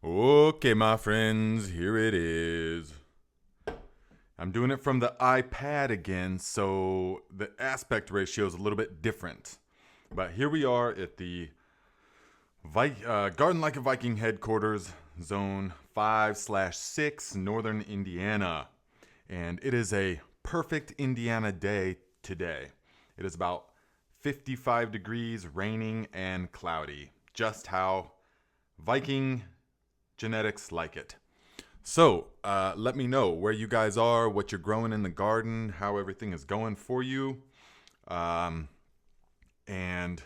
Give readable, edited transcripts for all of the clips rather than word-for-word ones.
Okay, my friends, here it is. I'm doing it from the iPad again, so the aspect ratio is a little bit different. But here we are at the Garden Like a Viking headquarters, zone 5/6, Northern Indiana. And it is a perfect Indiana day today. It is about 55 degrees, raining, and cloudy. Just how Viking genetics like it. So, let me know where you guys are, what you're growing in the garden, how everything is going for you, um, and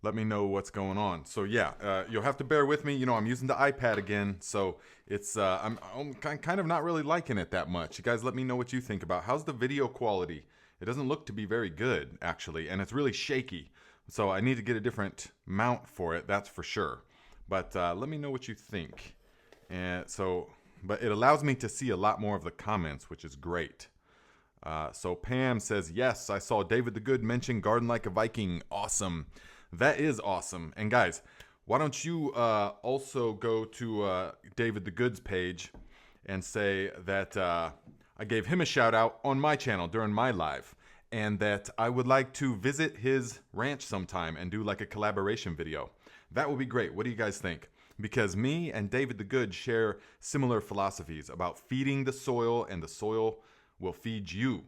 let me know what's going on. So, yeah, you'll have to bear with me. I'm using the iPad again, so I'm kind of not really liking it that much. You guys, let me know what you think about how's the video quality. It doesn't look to be very good, actually, and it's really shaky. So I need to get a different mount for it. That's for sure. But let me know what you think. But it allows me to see a lot more of the comments, which is great. So Pam says, yes, I saw David the Good mention Garden Like a Viking. Awesome. That is awesome. And guys, why don't you also go to David the Good's page and say that I gave him a shout out on my channel during my live, and that I would like to visit his ranch sometime and do like a collaboration video. That would be great. What do you guys think? Because me and David the Good share similar philosophies about feeding the soil, and the soil will feed you.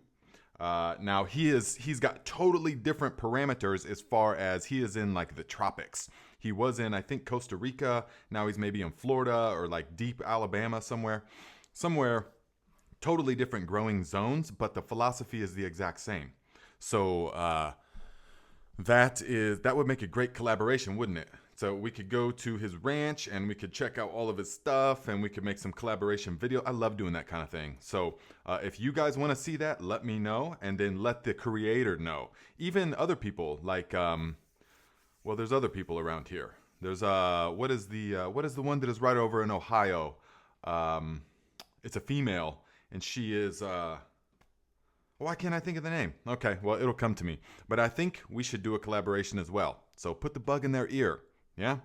Now he's got totally different parameters as far as he is in like the tropics. He was in, I think, Costa Rica. Now he's maybe in Florida or like deep Alabama somewhere totally different growing zones, but the philosophy is the exact same. So that would make a great collaboration, wouldn't it? So we could go to his ranch and we could check out all of his stuff and we could make some collaboration video. I love doing that kind of thing. So if you guys want to see that, let me know, and then let the creator know. Even other people like, well, there's other people around here. There's what is the one that is right over in Ohio? It's a female, and she is why can't I think of the name? Okay, well, it'll come to me. But I think we should do a collaboration as well. So put the bug in their ear. Yeah?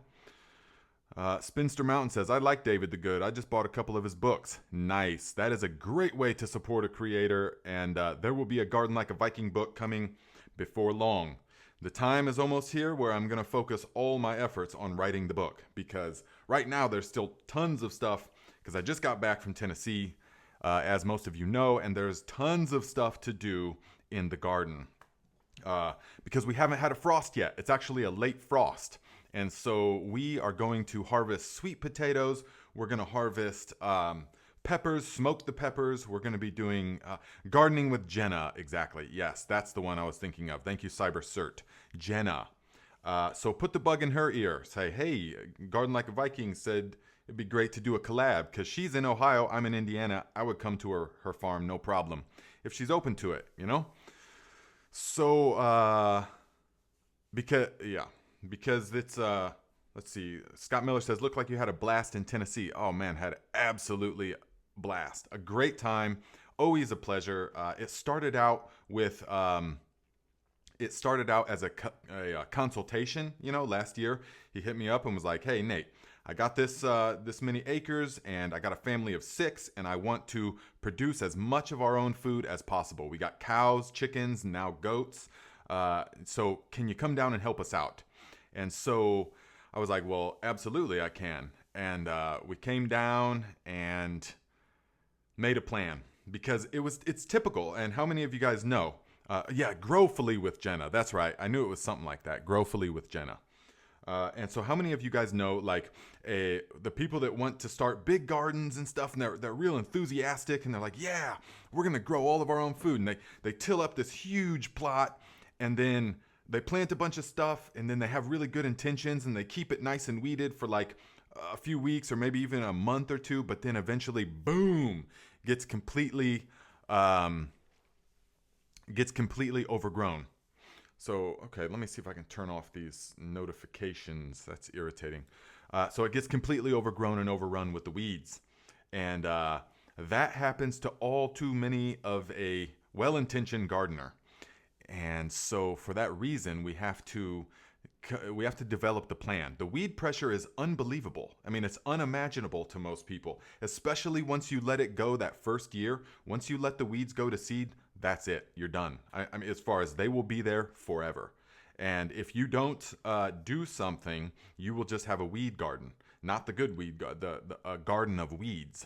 Spinster Mountain says, I like David the Good. I just bought a couple of his books. Nice. That is a great way to support a creator. And there will be a Garden Like a Viking book coming before long. The time is almost here where I'm going to focus all my efforts on writing the book. Because right now there's still tons of stuff. Because I just got back from Tennessee, as most of you know, and there's tons of stuff to do in the garden because we haven't had a frost yet. It's actually a late frost. And so we are going to harvest sweet potatoes. We're going to harvest peppers, smoke the peppers. We're going to be doing gardening with Jenna. Exactly. Yes, that's the one I was thinking of. Thank you, CyberCert. Jenna. So put the bug in her ear. Say, hey, Garden Like a Viking said it'd be great to do a collab, because she's in Ohio, I'm in Indiana. I would come to her farm, no problem, if she's open to it, you know? So, because it's, let's see, Scott Miller says, looked like you had a blast in Tennessee. Oh man, had absolutely blast. A great time, always a pleasure. It started out as a consultation, last year. He hit me up and was like, hey, Nate, I got this many acres, and I got a family of 6, and I want to produce as much of our own food as possible. We got cows, chickens, now goats. So can you come down and help us out? And so I was like, well, absolutely I can. And we came down and made a plan, because it's typical. And how many of you guys know? Growfully with Jenna. That's right. I knew it was something like that. Growfully with Jenna. And so how many of you guys know, like, the people that want to start big gardens and stuff, and they're real enthusiastic, and they're like, yeah, we're going to grow all of our own food. And they till up this huge plot, and then they plant a bunch of stuff, and then they have really good intentions, and they keep it nice and weeded for like a few weeks or maybe even a month or two, but then eventually, boom, gets completely overgrown. So, okay, let me see if I can turn off these notifications. That's irritating. So it gets completely overgrown and overrun with the weeds. And that happens to all too many of a well-intentioned gardener. And so for that reason, we have to We have to develop the plan. The weed pressure is unbelievable. I mean, it's unimaginable to most people, especially once you let it go that first year. Once you let the weeds go to seed, that's it. You're done. I mean, as far as they will be there forever. And if you don't do something, you will just have a weed garden, not the good weed, the garden of weeds.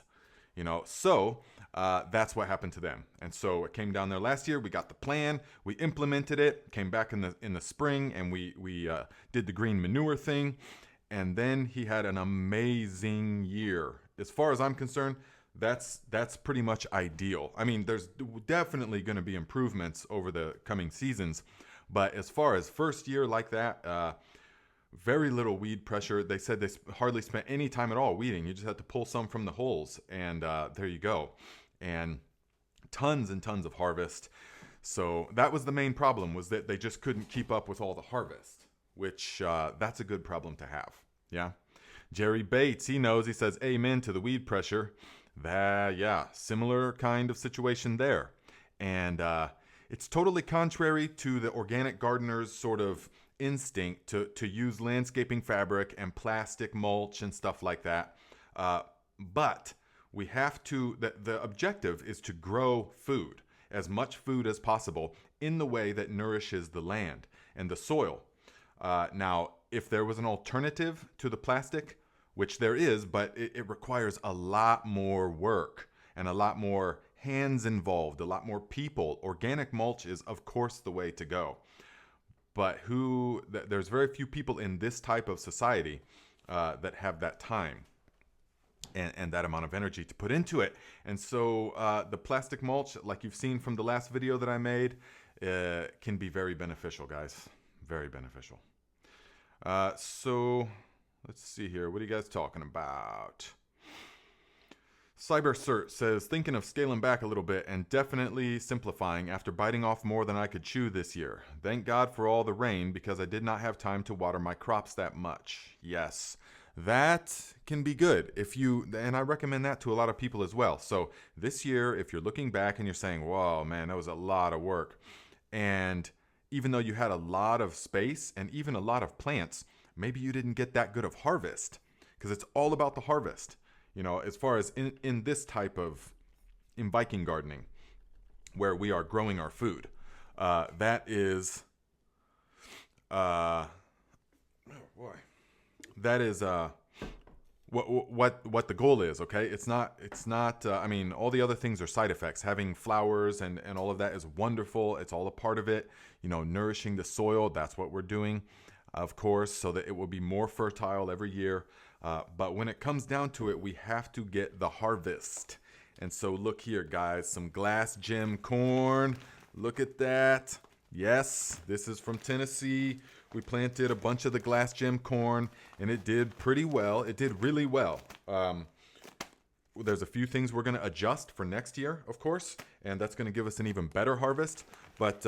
So that's what happened to them. And so it came down there last year. We got the plan, we implemented it, came back in the spring, and we did the green manure thing. And then he had an amazing year. As far as I'm concerned, that's pretty much ideal. I mean, there's definitely going to be improvements over the coming seasons, but as far as first year like that, very little weed pressure. They said they hardly spent any time at all weeding. You just had to pull some from the holes, and there you go. And tons and tons of harvest. So that was the main problem, was that they just couldn't keep up with all the harvest, which that's a good problem to have. Yeah. Jerry Bates, he knows. He says, amen to the weed pressure. Yeah, similar kind of situation there. And it's totally contrary to the organic gardener's sort of instinct to use landscaping fabric and plastic mulch and stuff like that. But we have to, the objective is to grow food, as much food as possible, in the way that nourishes the land and the soil. Now, if there was an alternative to the plastic, which there is, but it requires a lot more work and a lot more hands involved, a lot more people. Organic mulch is, of course, the way to go. But there's very few people in this type of society that have that time and that amount of energy to put into it. And so the plastic mulch, like you've seen from the last video that I made, can be very beneficial, guys. Very beneficial. So let's see here. What are you guys talking about? CyberCert says, thinking of scaling back a little bit and definitely simplifying after biting off more than I could chew this year. Thank God for all the rain, because I did not have time to water my crops that much. Yes, that can be good and I recommend that to a lot of people as well. So this year, if you're looking back and you're saying, whoa, man, that was a lot of work. And even though you had a lot of space and even a lot of plants, maybe you didn't get that good of harvest, because it's all about the harvest. As far as in this type of, in Viking gardening, where we are growing our food, that is, oh boy, that is what the goal is. Okay, it's not. I mean, all the other things are side effects. Having flowers and all of that is wonderful. It's all a part of it. Nourishing the soil. That's what we're doing, of course, so that it will be more fertile every year. But when it comes down to it, we have to get the harvest. And so look here, guys, some glass gem corn. Look at that. Yes, this is from Tennessee. We planted a bunch of the glass gem corn, and it did pretty well. It did really well. There's a few things we're going to adjust for next year, of course, and that's going to give us an even better harvest. But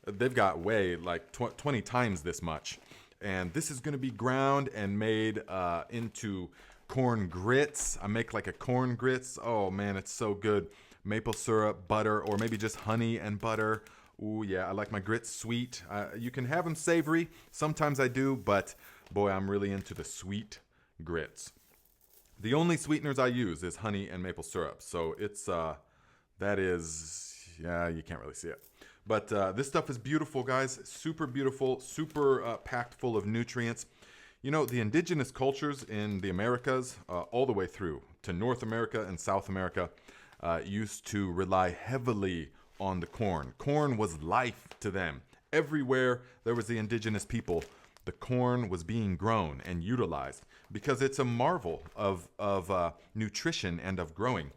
they've got way like 20 times this much. And this is going to be ground and made into corn grits. I make like a corn grits. Oh, man, it's so good. Maple syrup, butter, or maybe just honey and butter. Ooh, yeah, I like my grits sweet. You can have them savory. Sometimes I do, but boy, I'm really into the sweet grits. The only sweeteners I use is honey and maple syrup. So it's, that is, yeah, you can't really see it. But this stuff is beautiful, guys. Super beautiful, super packed full of nutrients. The indigenous cultures in the Americas, all the way through to North America and South America, used to rely heavily on the corn. Corn was life to them. Everywhere there was the indigenous people, the corn was being grown and utilized, because it's a marvel of nutrition and of growing.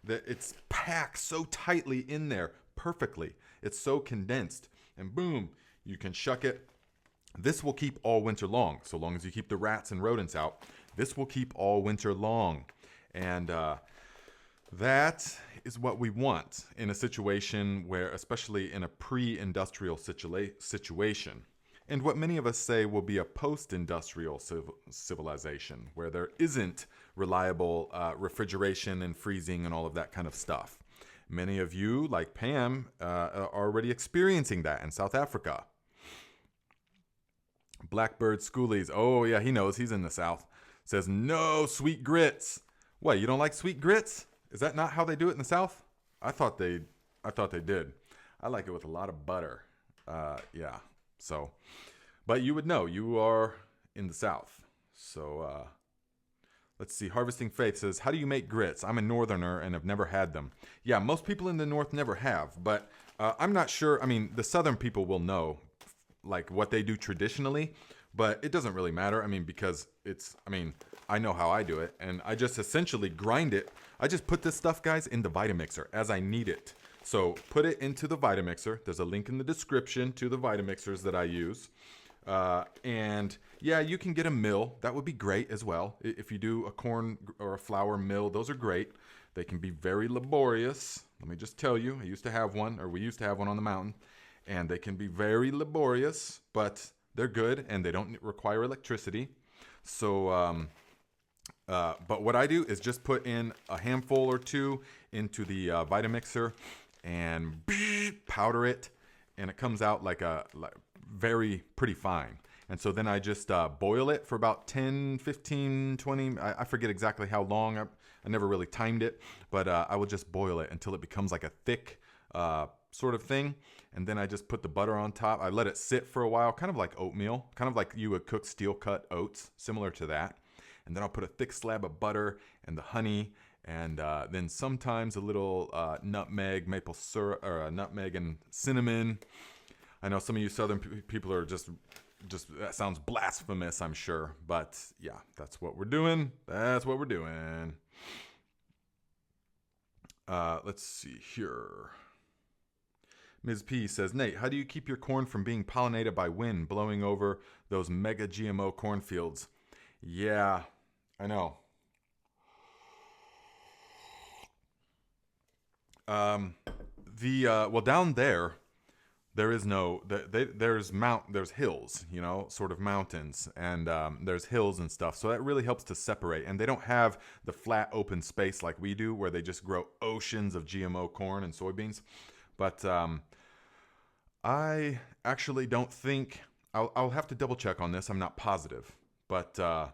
It's packed so tightly in there perfectly. It's so condensed, and boom, you can shuck it. This will keep all winter long, so long as you keep the rats and rodents out. This will keep all winter long, and that is what we want in a situation where, especially in a pre-industrial situation, and what many of us say will be a post-industrial civilization, where there isn't reliable refrigeration and freezing and all of that kind of stuff. Many of you, like Pam, are already experiencing that in South Africa. Blackbird Schoolies. Oh, yeah, he knows. He's in the South. Says, no sweet grits. What, you don't like sweet grits? Is that not how they do it in the South? I thought they did. I like it with a lot of butter. Yeah. So, but you would know. You are in the South. So, let's see. Harvesting Faith says, how do you make grits? I'm a northerner and have never had them. Yeah, most people in the North never have. But I'm not sure. I mean, the Southern people will know, like, what they do traditionally. But it doesn't really matter. I mean, because I know how I do it. And I just essentially grind it. I just put this stuff, guys, in the Vitamixer as I need it. So put it into the Vitamixer. There's a link in the description to the Vitamixers that I use. And yeah, you can get a mill. That would be great as well. If you do a corn or a flour mill, those are great. They can be very laborious. Let me just tell you, we used to have one on the mountain. And they can be very laborious, but they're good and they don't require electricity. So, but what I do is just put in a handful or two into the Vitamixer and powder it, and it comes out like very pretty fine. And so then I just boil it for about 10, 15, 20, I forget exactly how long. I never really timed it, but I will just boil it until it becomes like a thick sort of thing. And then I just put the butter on top. I let it sit for a while, kind of like oatmeal, kind of like you would cook steel cut oats, similar to that. And then I'll put a thick slab of butter and the honey, and then sometimes a little nutmeg, maple syrup, or nutmeg and cinnamon. I know some of you Southern people are just that sounds blasphemous, I'm sure. But yeah, that's what we're doing. That's what we're doing. Let's see here. Ms. P says, Nate, how do you keep your corn from being pollinated by wind blowing over those mega GMO cornfields? Yeah, I know. Well, down there is no there's hills, sort of mountains, and there's hills and stuff. So that really helps to separate. And they don't have the flat open space like we do, where they just grow oceans of GMO corn and soybeans. But I actually don't think I'll have to double check on this. I'm not positive, but I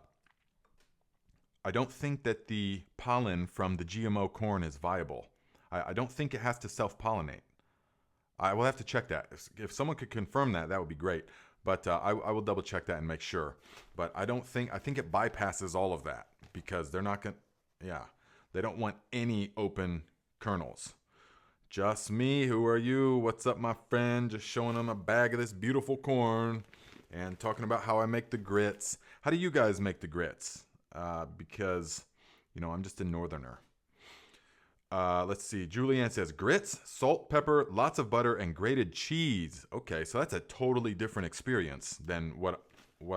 don't think that the pollen from the GMO corn is viable. I don't think it has to self-pollinate. I will have to check that. If someone could confirm that, that would be great. But I will double check that and make sure. But I think it bypasses all of that, because they're not going to, yeah, they don't want any open kernels. Just me, who are you? What's up, my friend? Just showing them a bag of this beautiful corn and talking about how I make the grits. How do you guys make the grits? Because, I'm just a northerner. Let's see. Julianne says, grits, salt, pepper, lots of butter, and grated cheese. Okay, so that's a totally different experience than what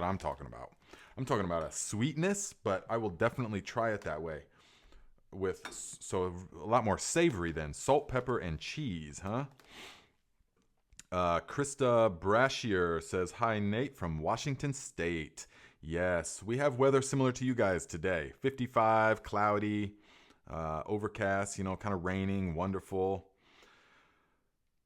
I'm talking about. I'm talking about a sweetness, but I will definitely try it that way. So a lot more savory than salt, pepper, and cheese, huh? Krista Brashier says, hi, Nate from Washington State. Yes, we have weather similar to you guys today. 55, cloudy, overcast, kind of raining, wonderful.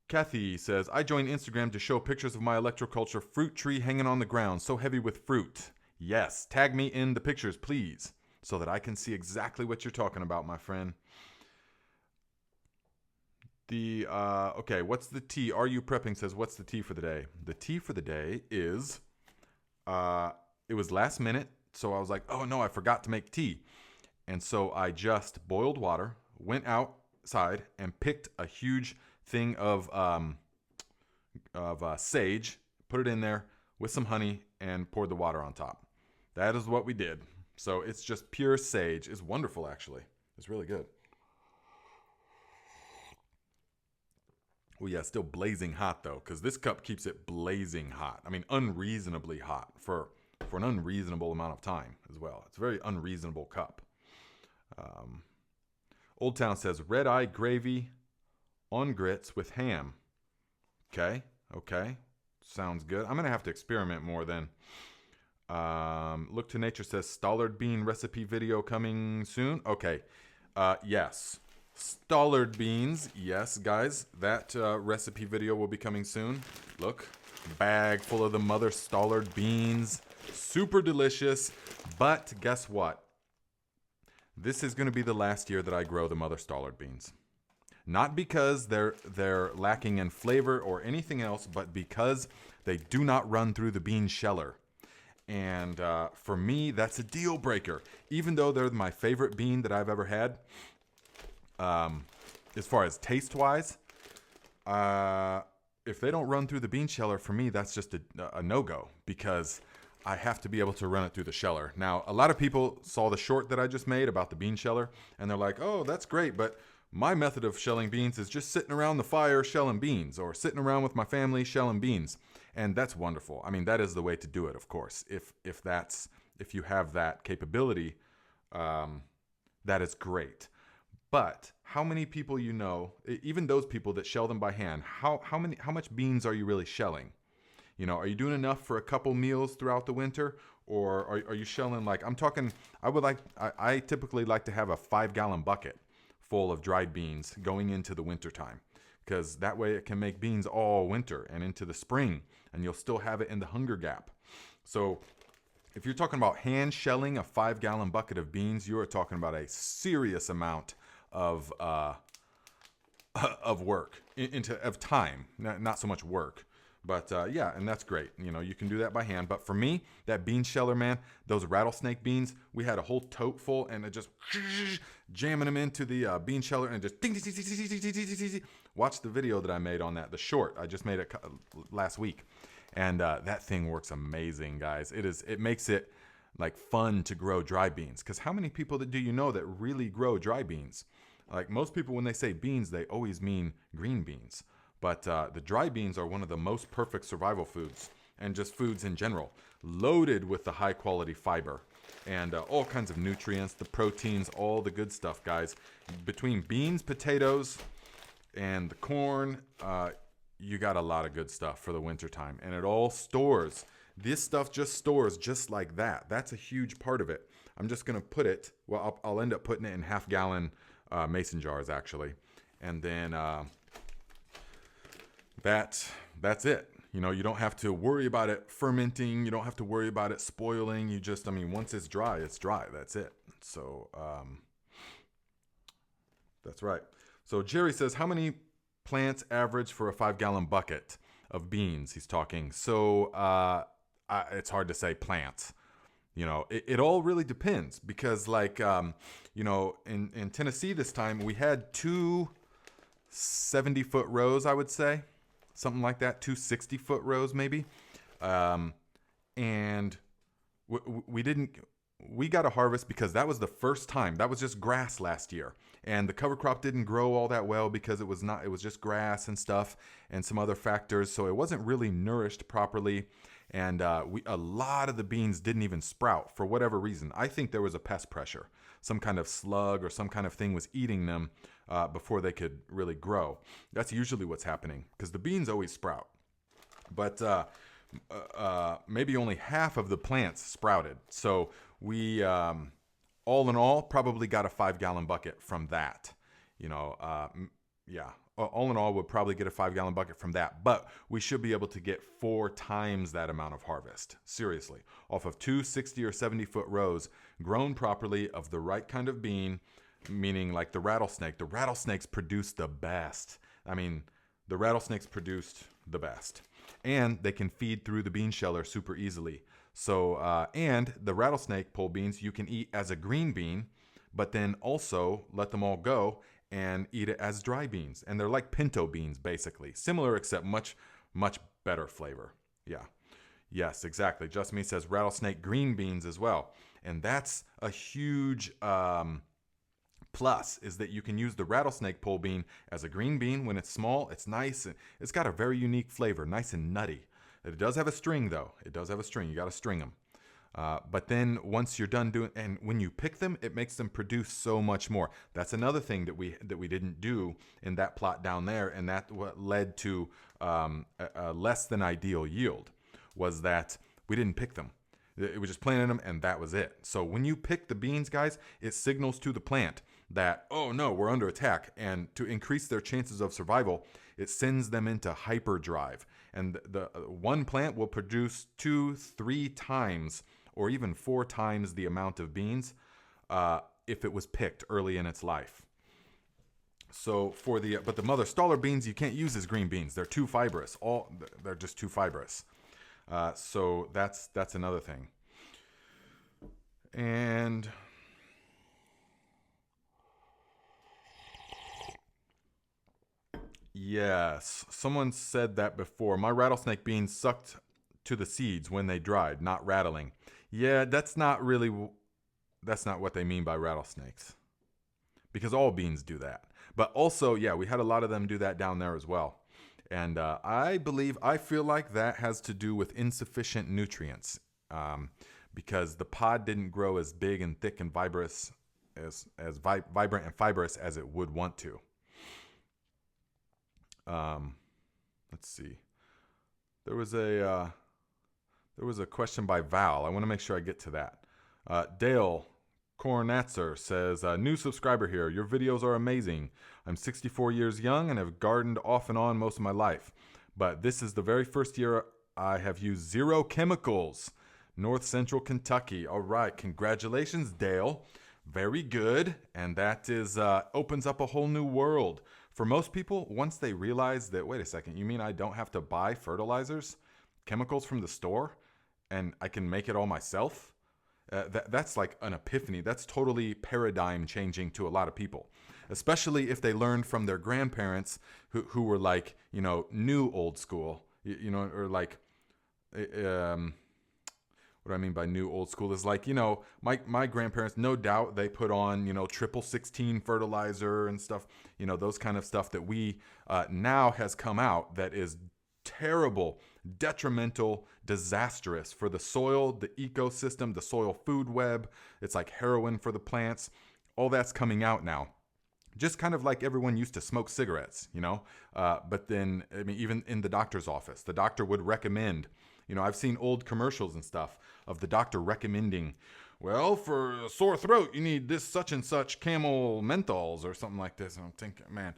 Kathy says, I joined Instagram to show pictures of my electroculture fruit tree hanging on the ground, so heavy with fruit. Yes, tag me in the pictures, please, so that I can see exactly what you're talking about, my friend. Okay, what's the tea? Are you prepping says, what's the tea for the day? The tea for the day is, it was last minute, so I was like, oh no, I forgot to make tea. And so I just boiled water, went outside, and picked a huge thing of sage, put it in there with some honey, and poured the water on top. That is what we did. So it's just pure sage. It's wonderful, actually. It's really good. Oh yeah, still blazing hot though, because this cup keeps it blazing hot. I mean, unreasonably hot for an unreasonable amount of time as well. It's a very unreasonable cup. Old Town says, red eye gravy on grits with ham. Okay. Sounds good. I'm going to have to experiment more then. Look to Nature says, Stallard bean recipe video coming soon. Okay. Yes. Stallard beans. Yes, guys. That recipe video will be coming soon. Look. bag full of the mother Stallard beans. Super delicious. But guess what? This is going to be the last year that I grow the mother Stallard beans. Not because they're lacking in flavor or anything else, but because they do not run through the bean sheller. And for me, that's a deal breaker. Even though they're my favorite bean that I've ever had, as far as taste-wise, if they don't run through the bean sheller, for me, that's just a no-go, because I have to be able to run it through the sheller. Now, a lot of people saw the short that I just made about the bean sheller, and they're like, oh, that's great, but my method of shelling beans is just sitting around the fire shelling beans, or sitting around with my family shelling beans. And that's wonderful. I mean, that is the way to do it, of course. If you have that capability, that is great. But how many people you know, even those people that shell them by hand, how much beans are you really shelling? You know, are you doing enough for a couple meals throughout the winter, or are you shelling like I typically like to have a 5-gallon bucket full of dried beans going into the winter time, because that way it can make beans all winter and into the spring, and you'll still have it in the hunger gap. So if you're talking about hand shelling a 5-gallon bucket of beans, you are talking about a serious amount of work, of time, not so much work. But yeah, and that's great. You know, you can do that by hand. But for me, that bean sheller, man, those rattlesnake beans, we had a whole tote full, and it just jamming them into the bean sheller, and just ding, ding, ding, ding, ding, ding, ding, ding, ding. Watch the video that I made on that, the short. I just made it last week, and that thing works amazing, guys. It makes it like fun to grow dry beans, because how many people do you know that really grow dry beans? Like most people, when they say beans, they always mean green beans. But the dry beans are one of the most perfect survival foods, and just foods in general, loaded with the high quality fiber and all kinds of nutrients, the proteins, all the good stuff, guys. Between beans, potatoes, and the corn, you got a lot of good stuff for the winter time, and it all stores. This stuff just stores just like that. That's a huge part of it. I'm just going to put it, well, I'll end up putting it in half-gallon mason jars, actually. And then that's it. You know, you don't have to worry about it fermenting. You don't have to worry about it spoiling. You just, once it's dry, it's dry. That's it. So, that's right. So Jerry says, how many plants average for a 5-gallon bucket of beans? He's talking. So, it's hard to say plants. You know, it all really depends, because like, you know, in Tennessee this time, we had 2 70-foot rows, I would say. Something like that, 2 60-foot rows maybe. And we got a harvest because that was the first time. That was just grass last year. And the cover crop didn't grow all that well because it was just grass and stuff and some other factors. So it wasn't really nourished properly. And a lot of the beans didn't even sprout for whatever reason. I think there was a pest pressure. Some kind of slug or some kind of thing was eating them before they could really grow. That's usually what's happening, because the beans always sprout. But maybe only half of the plants sprouted. So we, all in all, probably got a 5-gallon bucket from that. You know, yeah. All in all, we'll probably get a 5-gallon bucket from that. But we should be able to get 4 times that amount of harvest. Seriously. Off of 2 60 or 70-foot rows, grown properly, of the right kind of bean, meaning like the rattlesnake. The rattlesnakes produce the best. The rattlesnakes produced the best. And they can feed through the bean sheller super easily. So, and the rattlesnake pole beans you can eat as a green bean, but then also let them all go and eat it as dry beans. And they're like pinto beans, basically. Similar, except much, much better flavor. Yeah. Yes, exactly. Just Me says rattlesnake green beans as well. And that's a huge plus, is that you can use the rattlesnake pole bean as a green bean. When it's small, it's nice. It's got a very unique flavor, nice and nutty. It does have a string, though. It does have a string. You got to string them. But then once you're done doing, and when you pick them, it makes them produce so much more. That's another thing that we didn't do in that plot down there, and that what led to a less than ideal yield, was that we didn't pick them. It was just planting them, and that was it. So when you pick the beans, guys, it signals to the plant that, oh no, we're under attack. And to increase their chances of survival, it sends them into hyperdrive. And the one plant will produce 2-3 times or even 4 times the amount of beans if it was picked early in its life. So but the mother Staller beans you can't use as green beans. They're too fibrous. They're just too fibrous. So that's another thing. And yes, someone said that before. My rattlesnake beans sucked to the seeds when they dried, not rattling. Yeah, that's not what they mean by rattlesnakes. Because all beans do that. But also, yeah, we had a lot of them do that down there as well. And I feel like that has to do with insufficient nutrients. Because the pod didn't grow as big and thick and vibrant and fibrous as it would want to. Let's see. There was a question by Val. I want to make sure I get to that. Dale Kornatzer says, new subscriber here. Your videos are amazing. I'm 64 years young and have gardened off and on most of my life. But this is the very first year I have used 0 chemicals. North Central Kentucky. All right. Congratulations, Dale. Very good. And that is opens up a whole new world. For most people, once they realize that, wait a second, you mean I don't have to buy fertilizers, chemicals from the store, and I can make it all myself? That's like an epiphany. That's totally paradigm changing to a lot of people, especially if they learned from their grandparents who were like, new old school, or like, what I mean by new old school is like, my grandparents, no doubt they put on, 16 fertilizer and stuff, those kind of stuff that we now has come out that is terrible, detrimental, disastrous for the soil, the ecosystem, the soil food web. It's like heroin for the plants. All that's coming out now. Just kind of like everyone used to smoke cigarettes, but then, even in the doctor's office, the doctor would recommend, I've seen old commercials and stuff of the doctor recommending, well, for a sore throat, you need this such and such Camel menthols or something like this. And I'm thinking, man,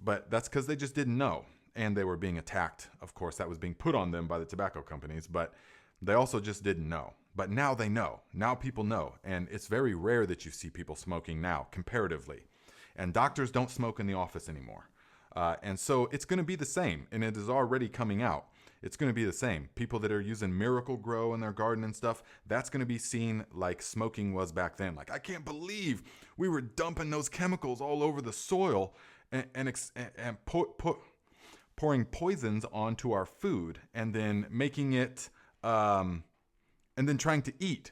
but that's because they just didn't know. And they were being attacked. Of course, that was being put on them by the tobacco companies, but they also just didn't know. But now they know. Now people know. And it's very rare that you see people smoking now, comparatively. And doctors don't smoke in the office anymore. And so it's going to be the same. And it is already coming out. It's going to be the same. People that are using Miracle Grow in their garden and stuff, that's going to be seen like smoking was back then. Like, I can't believe we were dumping those chemicals all over the soil and pouring poisons onto our food and then making it, and then trying to eat,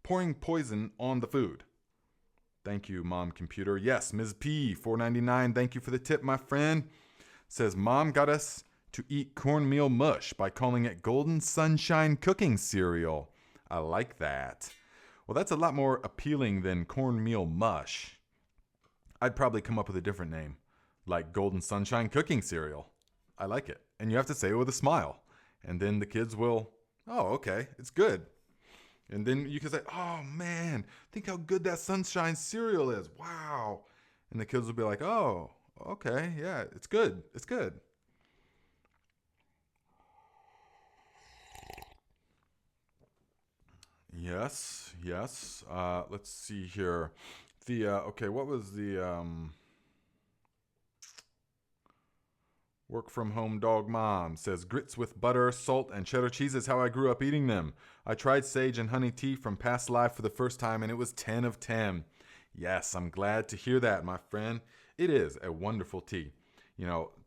pouring poison on the food. Thank you, Mom Computer. Yes, Ms. P, $4.99. Thank you for the tip, my friend. Says, Mom got us to eat cornmeal mush by calling it Golden Sunshine Cooking Cereal. I like that. Well, that's a lot more appealing than cornmeal mush. I'd probably come up with a different name, like Golden Sunshine Cooking Cereal. I like it. And you have to say it with a smile. And then the kids will, oh, okay, it's good. And then you can say, oh, man, think how good that Sunshine cereal is. Wow. And the kids will be like, oh, okay, yeah, it's good. It's good. Yes. Let's see here. What was the work from home dog mom says grits with butter, salt, and cheddar cheese is how I grew up eating them. I tried sage and honey tea from past life for the first time and it was 10 of 10. Yes, I'm glad to hear that, my friend. It is a wonderful tea.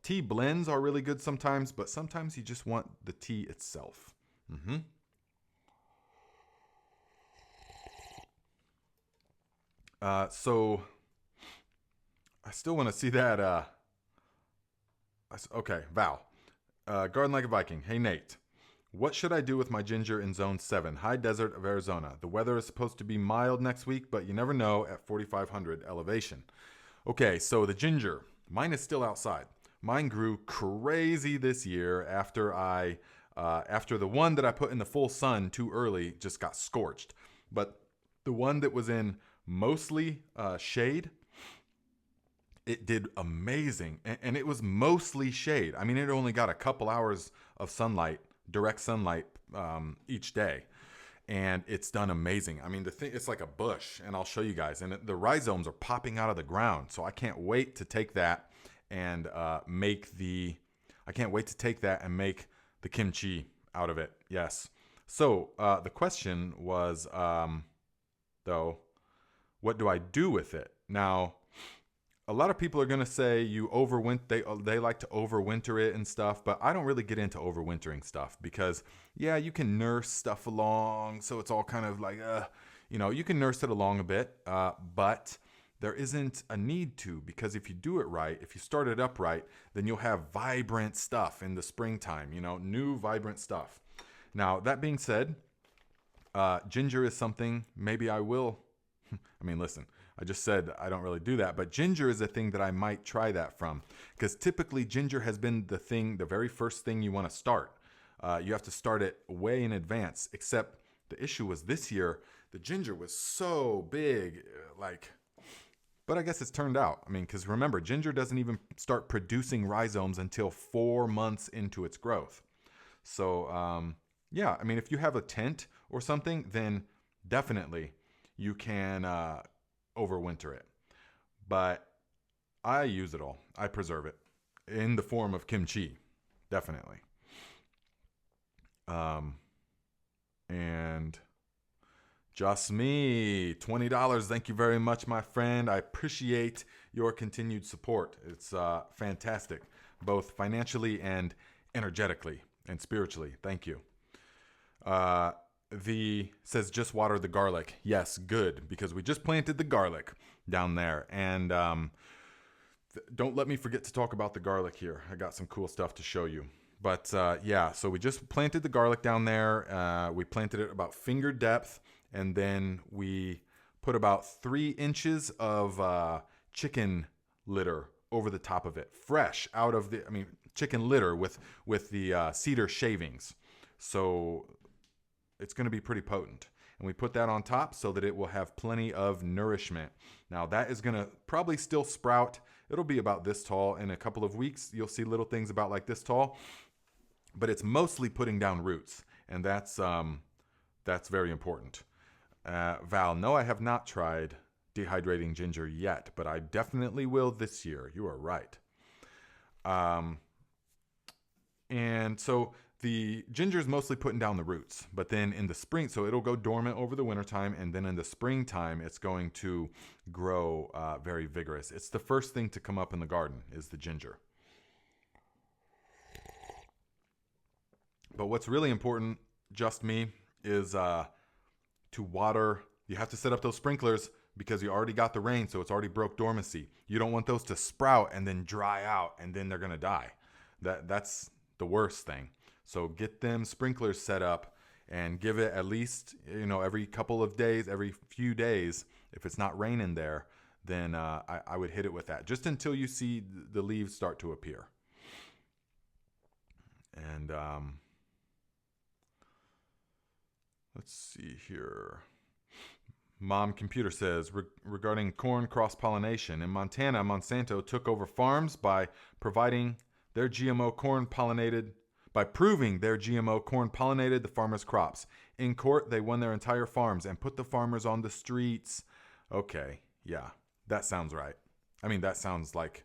Tea blends are really good sometimes, but sometimes you just want the tea itself. So I still want to see that. Okay, Val. Garden Like a Viking. Hey, Nate. What should I do with my ginger in Zone 7, high desert of Arizona? The weather is supposed to be mild next week, but you never know at 4,500 elevation. Okay, so the ginger. Mine is still outside. Mine grew crazy this year after the one that I put in the full sun too early just got scorched. But the one that was in mostly shade, it did amazing. And it was mostly shade. I mean, it only got a couple hours of sunlight, direct sunlight, each day. And it's done amazing. I mean, the thing, it's like a bush, and I'll show you guys. And the rhizomes are popping out of the ground. So I can't wait to take that and I can't wait to take that and make the kimchi out of it. Yes. So the question was, though, what do I do with it? Now, a lot of people are going to say they like to overwinter it and stuff, but I don't really get into overwintering stuff because, yeah, you can nurse stuff along, so it's all kind of like, you can nurse it along a bit, but there isn't a need to, because if you do it right, if you start it up right, then you'll have vibrant stuff in the springtime, new vibrant stuff. Now, that being said, ginger is something maybe I will. I mean, listen, I just said I don't really do that, but ginger is a thing that I might try that from, because typically ginger has been the very first thing you want to start. You have to start it way in advance, except the issue was this year, the ginger was so big, but I guess it's turned out. I mean, because remember, ginger doesn't even start producing rhizomes until 4 months into its growth. So, yeah, I mean, if you have a tent or something, then definitely you can overwinter it. But I use it all. I preserve it in the form of kimchi, definitely. And just me, $20. Thank you very much, my friend. I appreciate your continued support. It's fantastic, both financially and energetically and spiritually. Thank you. Says just water the garlic. Yes, good, because we just planted the garlic down there. And don't let me forget to talk about the garlic here. I got some cool stuff to show you. But yeah, so we just planted the garlic down there. We planted it about finger depth. And then we put about 3 inches of chicken litter over the top of it, fresh out of chicken litter with the cedar shavings. So it's going to be pretty potent. And we put that on top so that it will have plenty of nourishment. Now that is going to probably still sprout. It'll be about this tall. In a couple of weeks, you'll see little things about like this tall. But it's mostly putting down roots. And that's very important. Val, no, I have not tried dehydrating ginger yet, but I definitely will this year. You are right. And so the ginger is mostly putting down the roots, but then in the spring, so it'll go dormant over the wintertime, and then in the springtime, it's going to grow very vigorous. It's the first thing to come up in the garden is the ginger. But what's really important, just me, is to water. You have to set up those sprinklers because you already got the rain, so it's already broke dormancy. You don't want those to sprout and then dry out, and then they're going to die. That's the worst thing. So get them sprinklers set up and give it at least, every couple of days, every few days. If it's not raining there, then I would hit it with that just until you see the leaves start to appear. And let's see here. Mom Computer says, regarding corn cross-pollination, in Montana, Monsanto took over farms by proving their GMO corn pollinated the farmers' crops. In court, they won their entire farms and put the farmers on the streets. Okay, yeah, that sounds right. I mean, that sounds like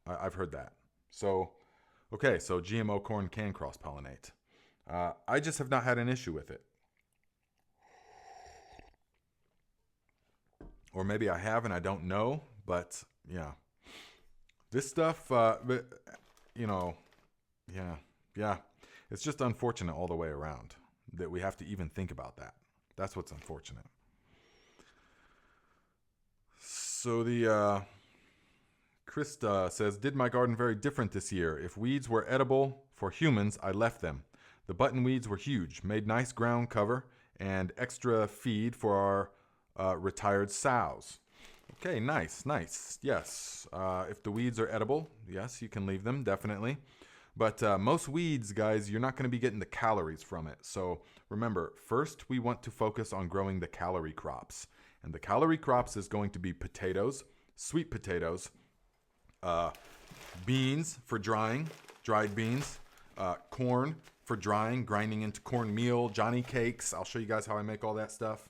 I've heard that. So, okay, so GMO corn can cross-pollinate. I just have not had an issue with it. Or maybe I have and I don't know, but yeah. This stuff, yeah. It's just unfortunate all the way around that we have to even think about that. That's what's unfortunate. So the Krista says, did my garden very different this year. If weeds were edible for humans, I left them. The button weeds were huge, made nice ground cover and extra feed for our retired sows. Okay, nice. Yes, if the weeds are edible, yes, you can leave them, definitely. But most weeds, guys, you're not going to be getting the calories from it. So remember, first we want to focus on growing the calorie crops. And the calorie crops is going to be potatoes, sweet potatoes, beans for drying, dried beans, corn for drying, grinding into cornmeal, Johnny cakes. I'll show you guys how I make all that stuff.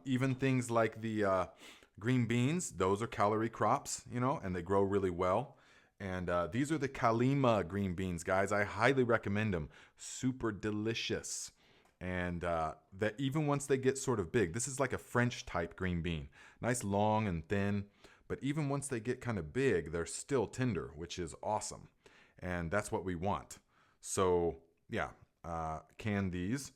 Even things like the green beans, those are calorie crops, you know, and they grow really well. And these are the Kalima green beans, guys. I highly recommend them. Super delicious. And that even once they get sort of big, this is like a French type green bean. Nice long and thin. But even once they get kind of big, they're still tender, which is awesome. And that's what we want. So, yeah, can these.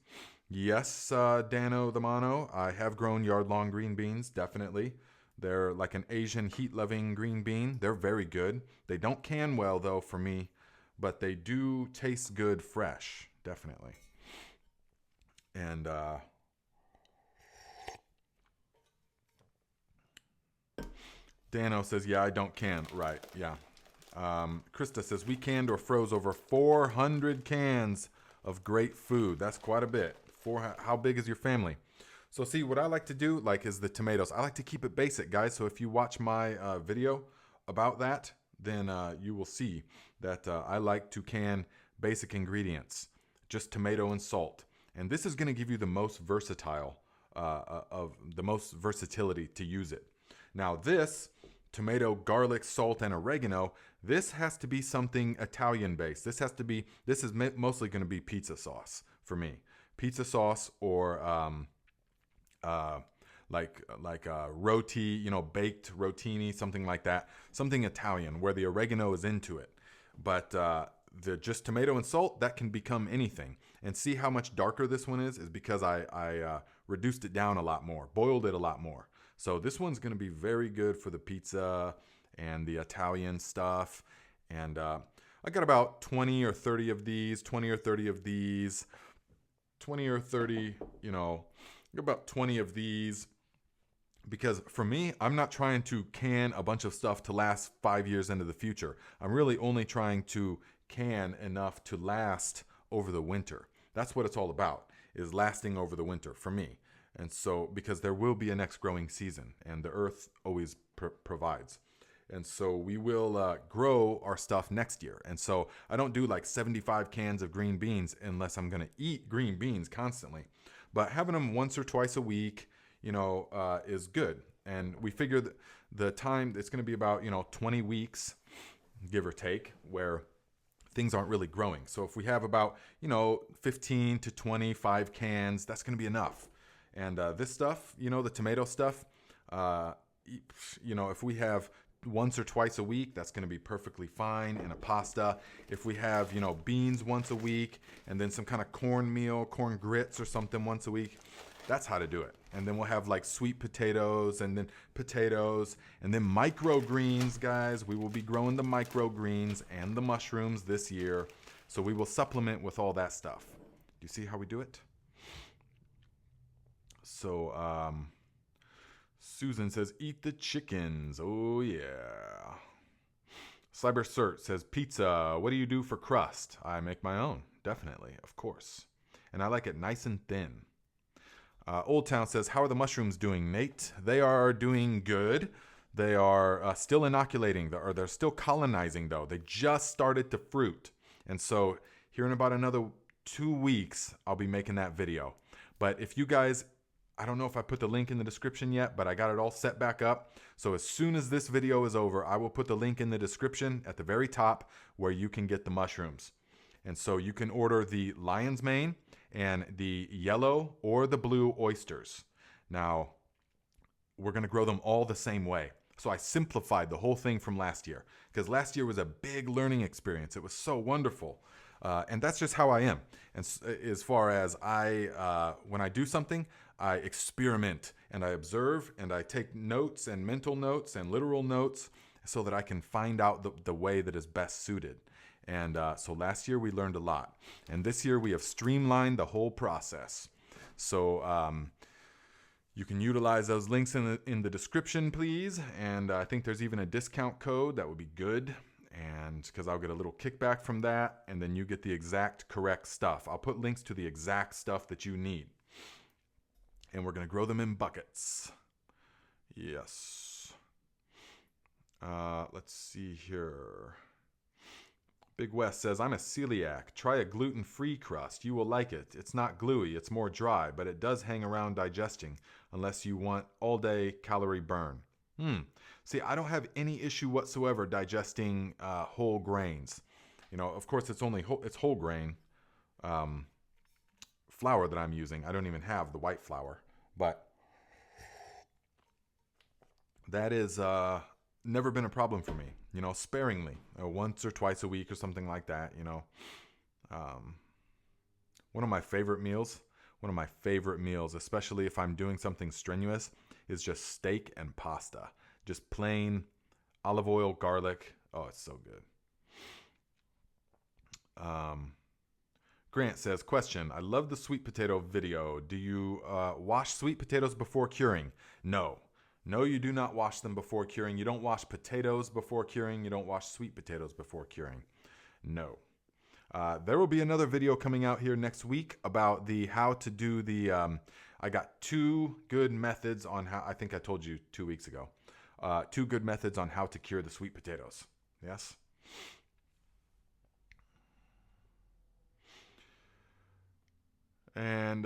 Yes, Dano the Mono, I have grown yard-long green beans, definitely. They're like an Asian heat-loving green bean. They're very good. They don't can well, though, for me, but they do taste good fresh, definitely. And Dano says, yeah, I don't can. Right, yeah. Krista says, we canned or froze over 400 cans of great food. That's quite a bit. How big is your family? So see, what I like to do, like, is the tomatoes. I like to keep it basic, guys. So if you watch my video about that, then you will see that I like to can basic ingredients, just tomato and salt. And this is going to give you the most versatile, the most versatility to use it. Now this tomato, garlic, salt, and oregano, this has to be something Italian based. This is mostly going to be pizza sauce for me. Pizza sauce or like roti, you know, baked rotini, something like that. Something Italian where the oregano is into it. But the just tomato and salt, that can become anything. And see how much darker this one is because I reduced it down a lot more, boiled it a lot more. So this one's going to be very good for the pizza and the Italian stuff. And I got about 20 or 30 of these, 20 or 30 of these, 20 or 30, you know, about 20 of these. Because for me, I'm not trying to can a bunch of stuff to last 5 years into the future. I'm really only trying to can enough to last over the winter. That's what it's all about, is lasting over the winter for me. And so, because there will be a next growing season, and the earth always provides. And so we will grow our stuff next year. And so I don't do like 75 cans of green beans unless I'm going to eat green beans constantly. But having them once or twice a week, you know, is good. And we figure that the time, it's going to be about, you know, 20 weeks, give or take, where things aren't really growing. So if we have about, you know, 15 to 25 cans, that's going to be enough. And this stuff, you know, the tomato stuff, you know, if we have once or twice a week, that's going to be perfectly fine in a pasta. If we have, you know, beans once a week and then some kind of cornmeal, corn grits or something once a week, that's how to do it. And then we'll have like sweet potatoes and then microgreens, guys. We will be growing the microgreens and the mushrooms this year. So we will supplement with all that stuff. Do you see how we do it? So, Susan says, eat the chickens. Oh, yeah. CyberCert says, pizza. What do you do for crust? I make my own. Definitely. Of course. And I like it nice and thin. Old Town says, how are the mushrooms doing, Nate? They are doing good. They are still inoculating, or they're still colonizing, though. They just started to fruit. And so here in about another 2 weeks, I'll be making that video. But if you guys, I don't know if I put the link in the description yet, but I got it all set back up. So as soon as this video is over, I will put the link in the description at the very top where you can get the mushrooms. And so you can order the lion's mane and the yellow or the blue oysters. Now, we're going to grow them all the same way. So I simplified the whole thing from last year, because last year was a big learning experience. It was so wonderful. And that's just how I am. And as far as when I do something, I experiment and I observe and I take notes and mental notes and literal notes so that I can find out the way that is best suited. And so last year we learned a lot. And this year we have streamlined the whole process. So you can utilize those links in the description, please. And I think there's even a discount code that would be good. And because I'll get a little kickback from that. And then you get the exact correct stuff. I'll put links to the exact stuff that you need. And we're going to grow them in buckets. Yes. Let's see here. Big West says, I'm a celiac. Try a gluten-free crust. You will like it. It's not gluey. It's more dry, but it does hang around digesting unless you want all-day calorie burn. See, I don't have any issue whatsoever digesting whole grains. You know, of course, it's whole grain flour that I'm using. I don't even have the white flour, but that is never been a problem for me. You know, sparingly, once or twice a week or something like that. You know, one of my favorite meals, especially if I'm doing something strenuous, is just steak and pasta. Just plain olive oil, garlic. Oh, it's so good. Grant says, question, I love the sweet potato video. Do you wash sweet potatoes before curing? No. No, you do not wash them before curing. You don't wash potatoes before curing. You don't wash sweet potatoes before curing. No. There will be another video coming out here next week about how to do the, I got 2 good methods on how, I think I told you 2 weeks ago, 2 good methods on how to cure the sweet potatoes. Yes? And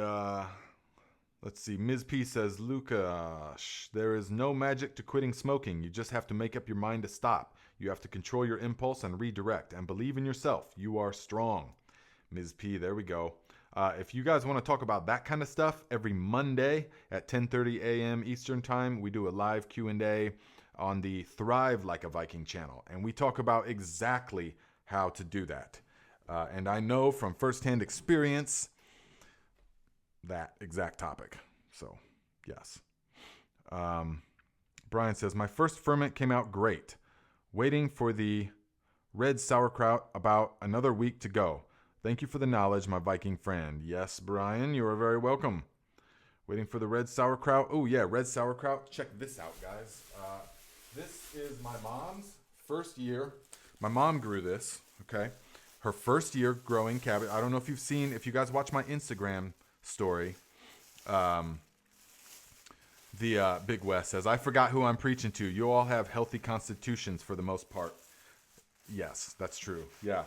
let's see. Ms. P says, Luca, there is no magic to quitting smoking. You just have to make up your mind to stop. You have to control your impulse and redirect and believe in yourself. You are strong. Ms. P, there we go. If you guys want to talk about that kind of stuff, every Monday at 10:30 a.m. Eastern Time, we do a live Q&A on the Thrive Like a Viking channel. And we talk about exactly how to do that. And I know from firsthand experience that exact topic. So, yes. Brian says, my first ferment came out great. Waiting for the red sauerkraut, about another week to go. Thank you for the knowledge, my Viking friend. Yes, Brian, you are very welcome. Waiting for the red sauerkraut. Oh, yeah, red sauerkraut. Check this out, guys. This is my mom's first year. My mom grew this, okay? Her first year growing cabbage. I don't know if if you guys watch my Instagram story, Big West says, I forgot who I'm preaching to. You all have healthy constitutions for the most part. Yes, that's true. Yeah.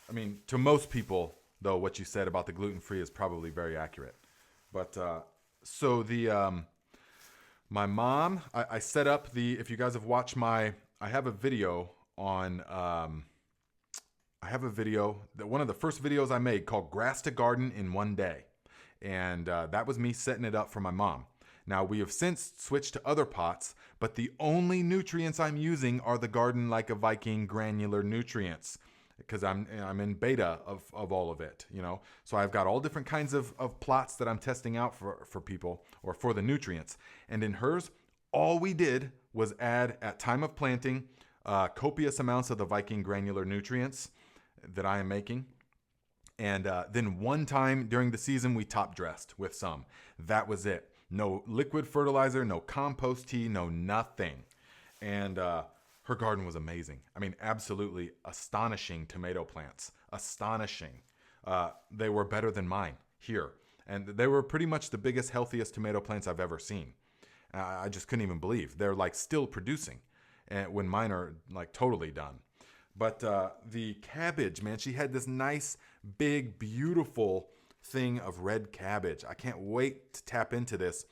I mean, to most people, though, what you said about the gluten-free is probably very accurate. But, my mom, I set up if you guys have watched I have a video on, one of the first videos I made called Grass to Garden in One Day. And that was me setting it up for my mom. Now, we have since switched to other pots, but the only nutrients I'm using are the Garden Like a Viking granular nutrients, because I'm in beta of all of it, you know. So I've got all different kinds of plots that I'm testing out for people, or for the nutrients. And in hers, all we did was add, at time of planting, copious amounts of the Viking granular nutrients that I am making. And then one time during the season, we top dressed with some. That was it. No liquid fertilizer, no compost tea, no nothing. And her garden was amazing. I mean, absolutely astonishing tomato plants. Astonishing. They were better than mine here. And they were pretty much the biggest, healthiest tomato plants I've ever seen. I just couldn't even believe. They're like still producing when mine are like totally done. But the cabbage, man, she had this nice, big, beautiful thing of red cabbage. I can't wait to tap into this.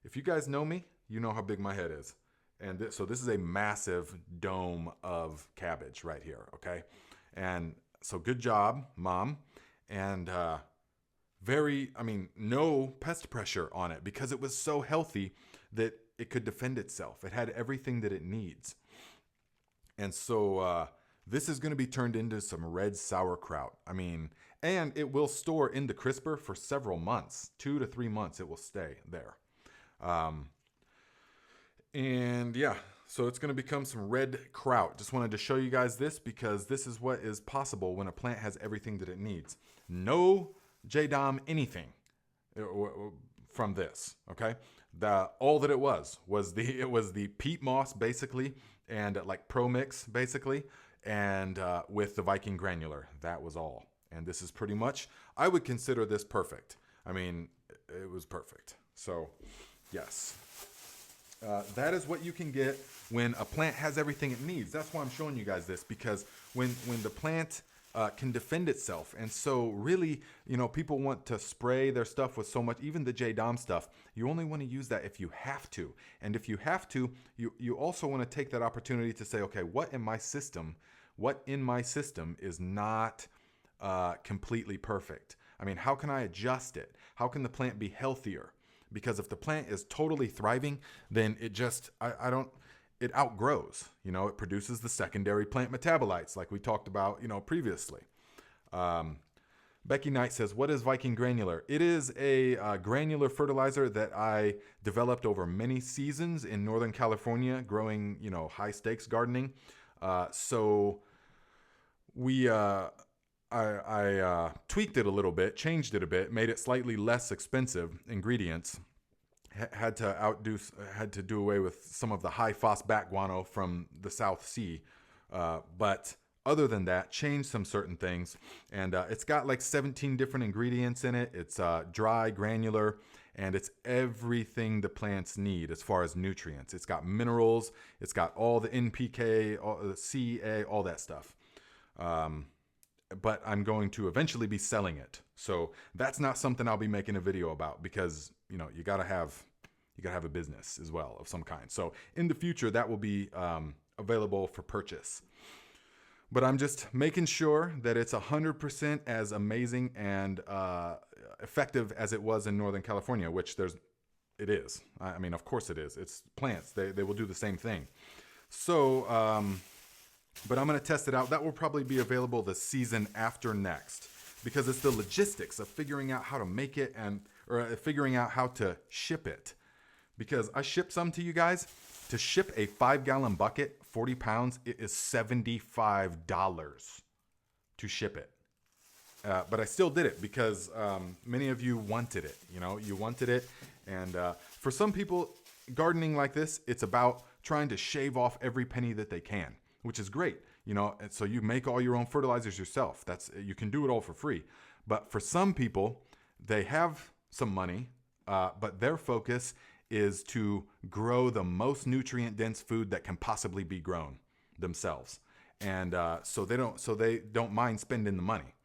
If you guys know me, you know how big my head is. And so this is a massive dome of cabbage right here, okay? And so good job, Mom. And no pest pressure on it because it was so healthy that it could defend itself. It had everything that it needs. And so this is going to be turned into some red sauerkraut. I mean, and it will store in the crisper for several months. 2 to 3 months it will stay there. And yeah, so it's going to become some red kraut. Just wanted to show you guys this because this is what is possible when a plant has everything that it needs. No JDOM anything from this, okay? All that it was the peat moss basically, and like Pro Mix basically, and with the Viking granular. That was all. And this is pretty much, I would consider this perfect. I mean, it was perfect. So, yes. That is what you can get when a plant has everything it needs. That's why I'm showing you guys this, because when the plant can defend itself. And so really, people want to spray their stuff with so much, even the JDOM stuff. You only want to use that if you have to. And if you have to, you also want to take that opportunity to say, okay, what in my system is not completely perfect? I mean, how can I adjust it? How can the plant be healthier? Because if the plant is totally thriving, then it just, it outgrows. It produces the secondary plant metabolites like we talked about, previously. Becky Knight says, what is Viking Granular? It is a granular fertilizer that I developed over many seasons in Northern California, growing, high stakes gardening. So I tweaked it a little bit, changed it a bit, made it slightly less expensive ingredients. Had to do away with some of the high phosphate guano from the South Sea, but other than that, changed some certain things. And it's got like 17 different ingredients in it. It's dry, granular, and it's everything the plants need as far as nutrients. It's got minerals. It's got all the NPK, all the CA, all that stuff. But I'm going to eventually be selling it. So that's not something I'll be making a video about, because, you gotta have a business as well of some kind. So in the future, that will be available for purchase. But I'm just making sure that it's 100% as amazing and effective as it was in Northern California, which it is. I mean, of course it is. It's plants. They will do the same thing. So, but I'm going to test it out. That will probably be available the season after next, because it's the logistics of figuring out how to make it or figuring out how to ship it. Because I ship some to you guys. To ship a 5-gallon bucket, 40 pounds, it is $75 to ship it. But I still did it because many of you wanted it. You wanted it. And for some people, gardening like this, it's about trying to shave off every penny that they can, which is great. And so you make all your own fertilizers yourself. You can do it all for free. But for some people, they have some money, but their focus is to grow the most nutrient-dense food that can possibly be grown themselves. And so they don't mind spending the money.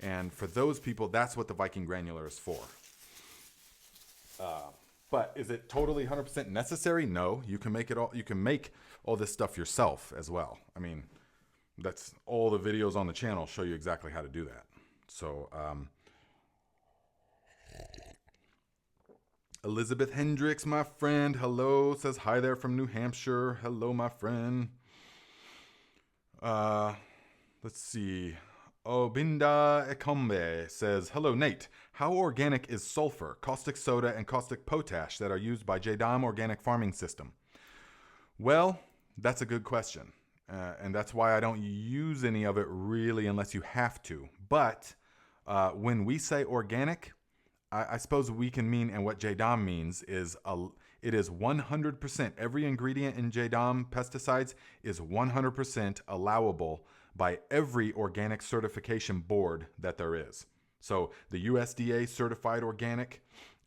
And for those people, that's what the Viking Granular is for. But is it totally 100% necessary? No, you can make it all. You can make all this stuff yourself as well. I mean, that's all the videos on the channel show you exactly how to do that. So, Elizabeth Hendricks, my friend, hello, says hi there from New Hampshire. Hello, my friend. Let's see. Obinda Ekombe says, hello, Nate. How organic is sulfur, caustic soda, and caustic potash that are used by JDOM Organic Farming System? Well, that's a good question. And that's why I don't use any of it really unless you have to. But when we say organic, I suppose we can mean, and what JDOM means is it is 100%. Every ingredient in JDOM pesticides is 100% allowable by every organic certification board that there is. So the USDA certified organic,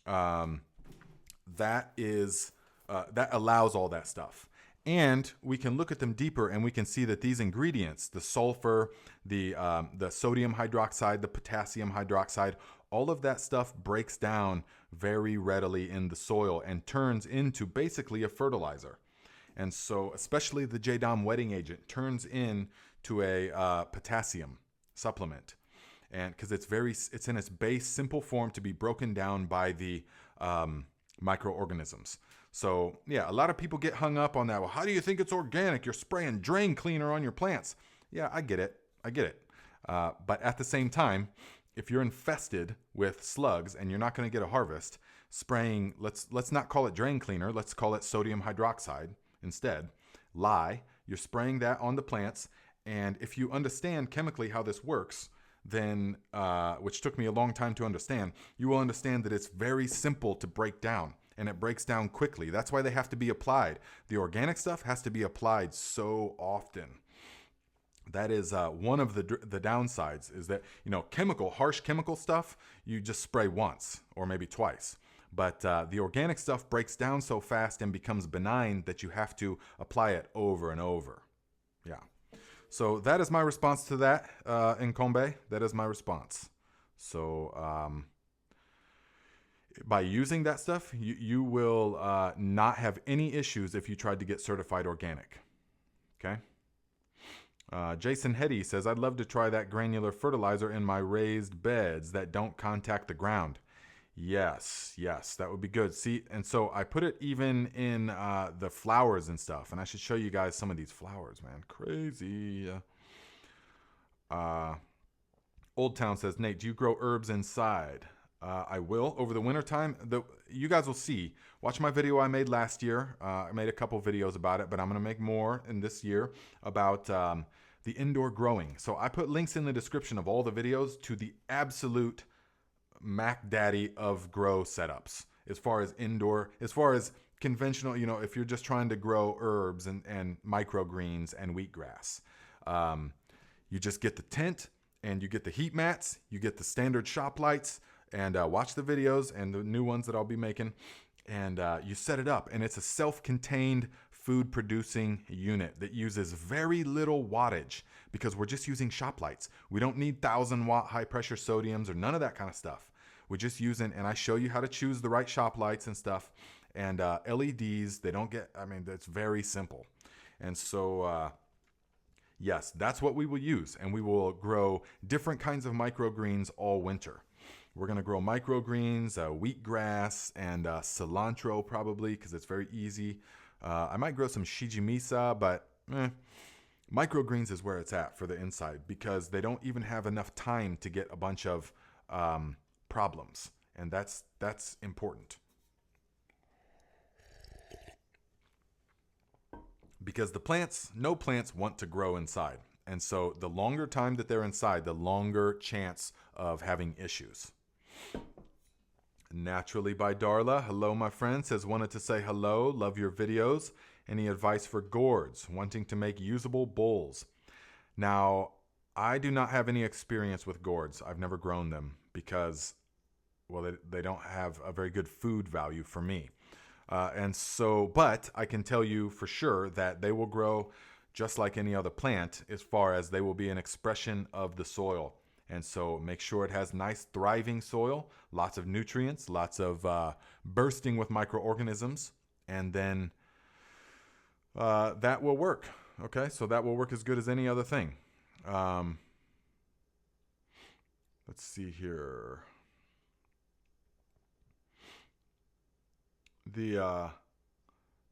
that allows all that stuff. And we can look at them deeper and we can see that these ingredients, the sulfur, the sodium hydroxide, the potassium hydroxide, all of that stuff breaks down very readily in the soil and turns into basically a fertilizer. And so especially the JDOM wetting agent turns into a potassium supplement. And because it's in its base simple form to be broken down by the microorganisms. So yeah, a lot of people get hung up on that. Well, how do you think it's organic? You're spraying drain cleaner on your plants. Yeah, I get it. But at the same time, if you're infested with slugs and you're not going to get a harvest, spraying, let's not call it drain cleaner, let's call it sodium hydroxide instead. You're spraying that on the plants. And if you understand chemically how this works, then, which took me a long time to understand, you will understand that it's very simple to break down, and it breaks down quickly. That's why they have to be applied. The organic stuff has to be applied so often. That is one of the downsides, is that, harsh chemical stuff, you just spray once or maybe twice. But the organic stuff breaks down so fast and becomes benign that you have to apply it over and over. Yeah. So that is my response to that, Nkombe. That is my response. So by using that stuff, you will not have any issues if you tried to get certified organic. Okay. Jason Hetty says, I'd love to try that granular fertilizer in my raised beds that don't contact the ground. Yes, that would be good. See, and so I put it even in the flowers and stuff. And I should show you guys some of these flowers, man. Crazy. Old Town says, Nate, do you grow herbs inside? I will over the wintertime. You guys will see. Watch my video I made last year. I made a couple videos about it, but I'm going to make more in this year about the indoor growing. So I put links in the description of all the videos to the absolute Mac Daddy of grow setups. As far as indoor, as far as conventional, if you're just trying to grow herbs and microgreens and wheatgrass, you just get the tent and you get the heat mats, you get the standard shop lights, and watch the videos and the new ones that I'll be making, and you set it up, and it's a self-contained food producing unit that uses very little wattage because we're just using shop lights. We don't need 1,000-watt high pressure sodiums or none of that kind of stuff. We're just using, and I show you how to choose the right shop lights and stuff, and LEDs, it's very simple. And so yes, that's what we will use, and we will grow different kinds of microgreens all winter. We're going to grow microgreens, wheatgrass, and cilantro probably because it's very easy. I might grow some shijimisa, but microgreens is where it's at for the inside because they don't even have enough time to get a bunch of problems, and that's important. Because no plants want to grow inside. And so the longer time that they're inside, the longer chance of having issues. Naturally by Darla. Hello, my friend. Says, wanted to say hello. Love your videos. Any advice for gourds wanting to make usable bowls? Now, I do not have any experience with gourds. I've never grown them because, well, they don't have a very good food value for me. But I can tell you for sure that they will grow just like any other plant as far as they will be an expression of the soil. And so make sure it has nice thriving soil, lots of nutrients, lots of bursting with microorganisms, and then that will work. Okay, so that will work as good as any other thing. Let's see here.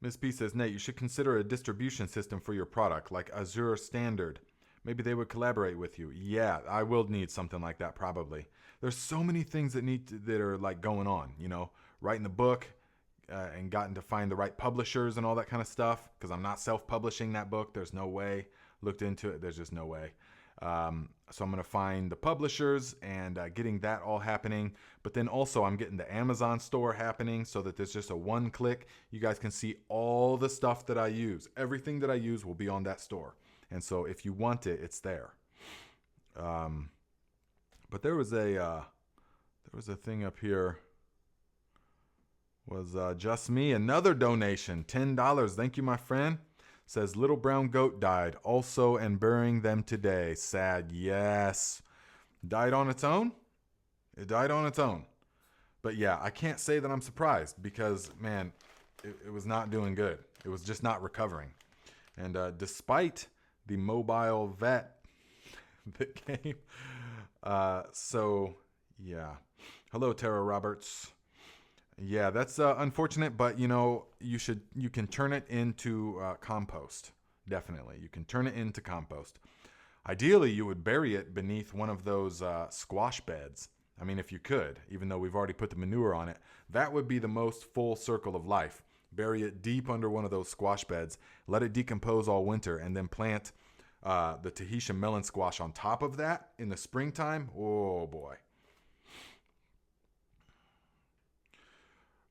Ms. P says, Nate, you should consider a distribution system for your product, like Azure Standard. Maybe they would collaborate with you. Yeah, I will need something like that probably. There's so many things that are like going on, writing the book and gotten to find the right publishers and all that kind of stuff because I'm not self-publishing that book. There's no way. Looked into it. There's just no way. So I'm going to find the publishers and getting that all happening. But then also I'm getting the Amazon store happening so that there's just a one click. You guys can see all the stuff that I use. Everything that I use will be on that store. And so if you want it, it's there. But there was a thing up here. Was just me. Another donation, $10. Thank you, my friend. Says little brown goat died also and burying them today. Sad. Yes. Died on its own? It died on its own. But yeah, I can't say that I'm surprised because, man, it was not doing good. It was just not recovering. And despite the mobile vet that came. So, yeah. Hello, Tara Roberts. Yeah, that's unfortunate, but you can turn it into compost. Definitely, you can turn it into compost. Ideally, you would bury it beneath one of those squash beds. I mean, if you could, even though we've already put the manure on it, that would be the most full circle of life. Bury it deep under one of those squash beds, let it decompose all winter, and then plant the Tahitian melon squash on top of that in the springtime. Oh boy.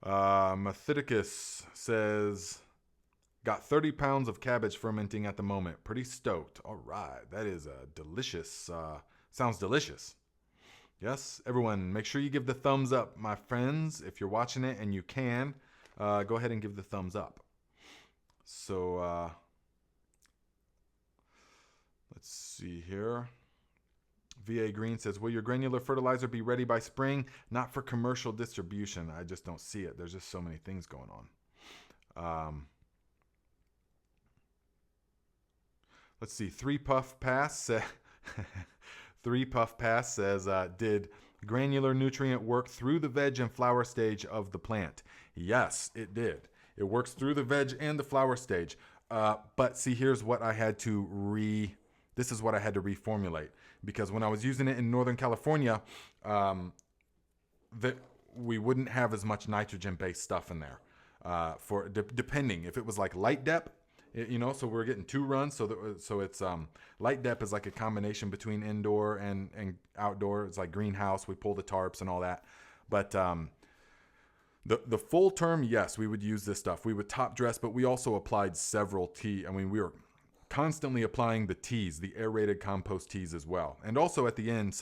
Mathidicus says, got 30 pounds of cabbage fermenting at the moment. Pretty stoked. All right. That is a delicious, sounds delicious. Yes, everyone, make sure you give the thumbs up, my friends. If you're watching it and you can, go ahead and give the thumbs up. So let's see here. VA Green says, will your granular fertilizer be ready by spring? Not for commercial distribution. I just don't see it. There's just so many things going on. Let's see. 3Puff Pass says, did granular nutrient work through the veg and flower stage of the plant? Yes, it did. It works through the veg and the flower stage. But see, here's what I had to this is what I had to reformulate, because when I was using it in Northern California, that we wouldn't have as much nitrogen-based stuff in there. Depending if it was like light dep, so we're getting 2 runs. So it's light dep is like a combination between indoor and outdoor. It's like greenhouse. We pull the tarps and all that. But the full term, yes, we would use this stuff. We would top dress, but we also applied several tea. I mean, we were constantly applying the teas, the aerated compost teas as well. And also at the end,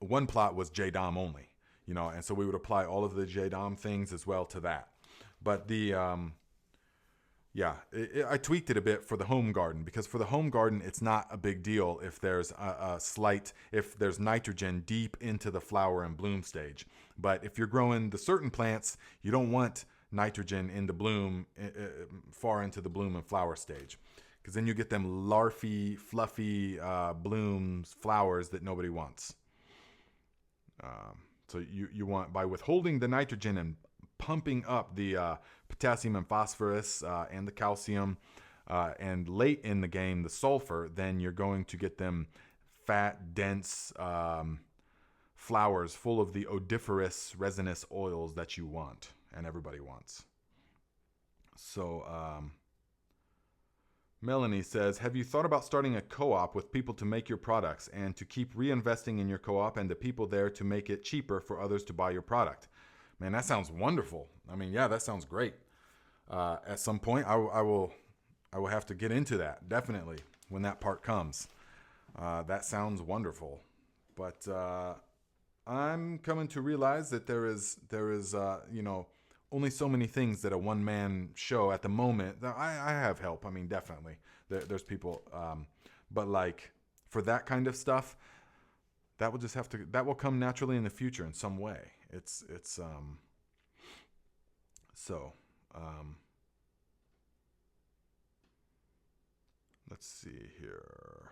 one plot was JDOM only, and so we would apply all of the JDOM things as well to that. But I tweaked it a bit for the home garden, because for the home garden, it's not a big deal if there's if there's nitrogen deep into the flower and bloom stage. But if you're growing the certain plants, you don't want nitrogen in the bloom, far into the bloom and flower stage, because then you get them larfy, fluffy blooms, flowers that nobody wants. So you want, by withholding the nitrogen and pumping up the potassium and phosphorus and the calcium, and late in the game the sulfur, then you're going to get them fat, dense flowers full of the odoriferous resinous oils that you want and everybody wants. So Melanie says, have you thought about starting a co-op with people to make your products and to keep reinvesting in your co-op and the people there to make it cheaper for others to buy your product? Man, that sounds wonderful. I mean, yeah, that sounds great. At some point, I will have to get into that, definitely, when that part comes. That sounds wonderful. But I'm coming to realize that there is only so many things that a one-man show at the moment. I have help. I mean, definitely. There's people. But like for that kind of stuff, that will come naturally in the future in some way. Let's see here.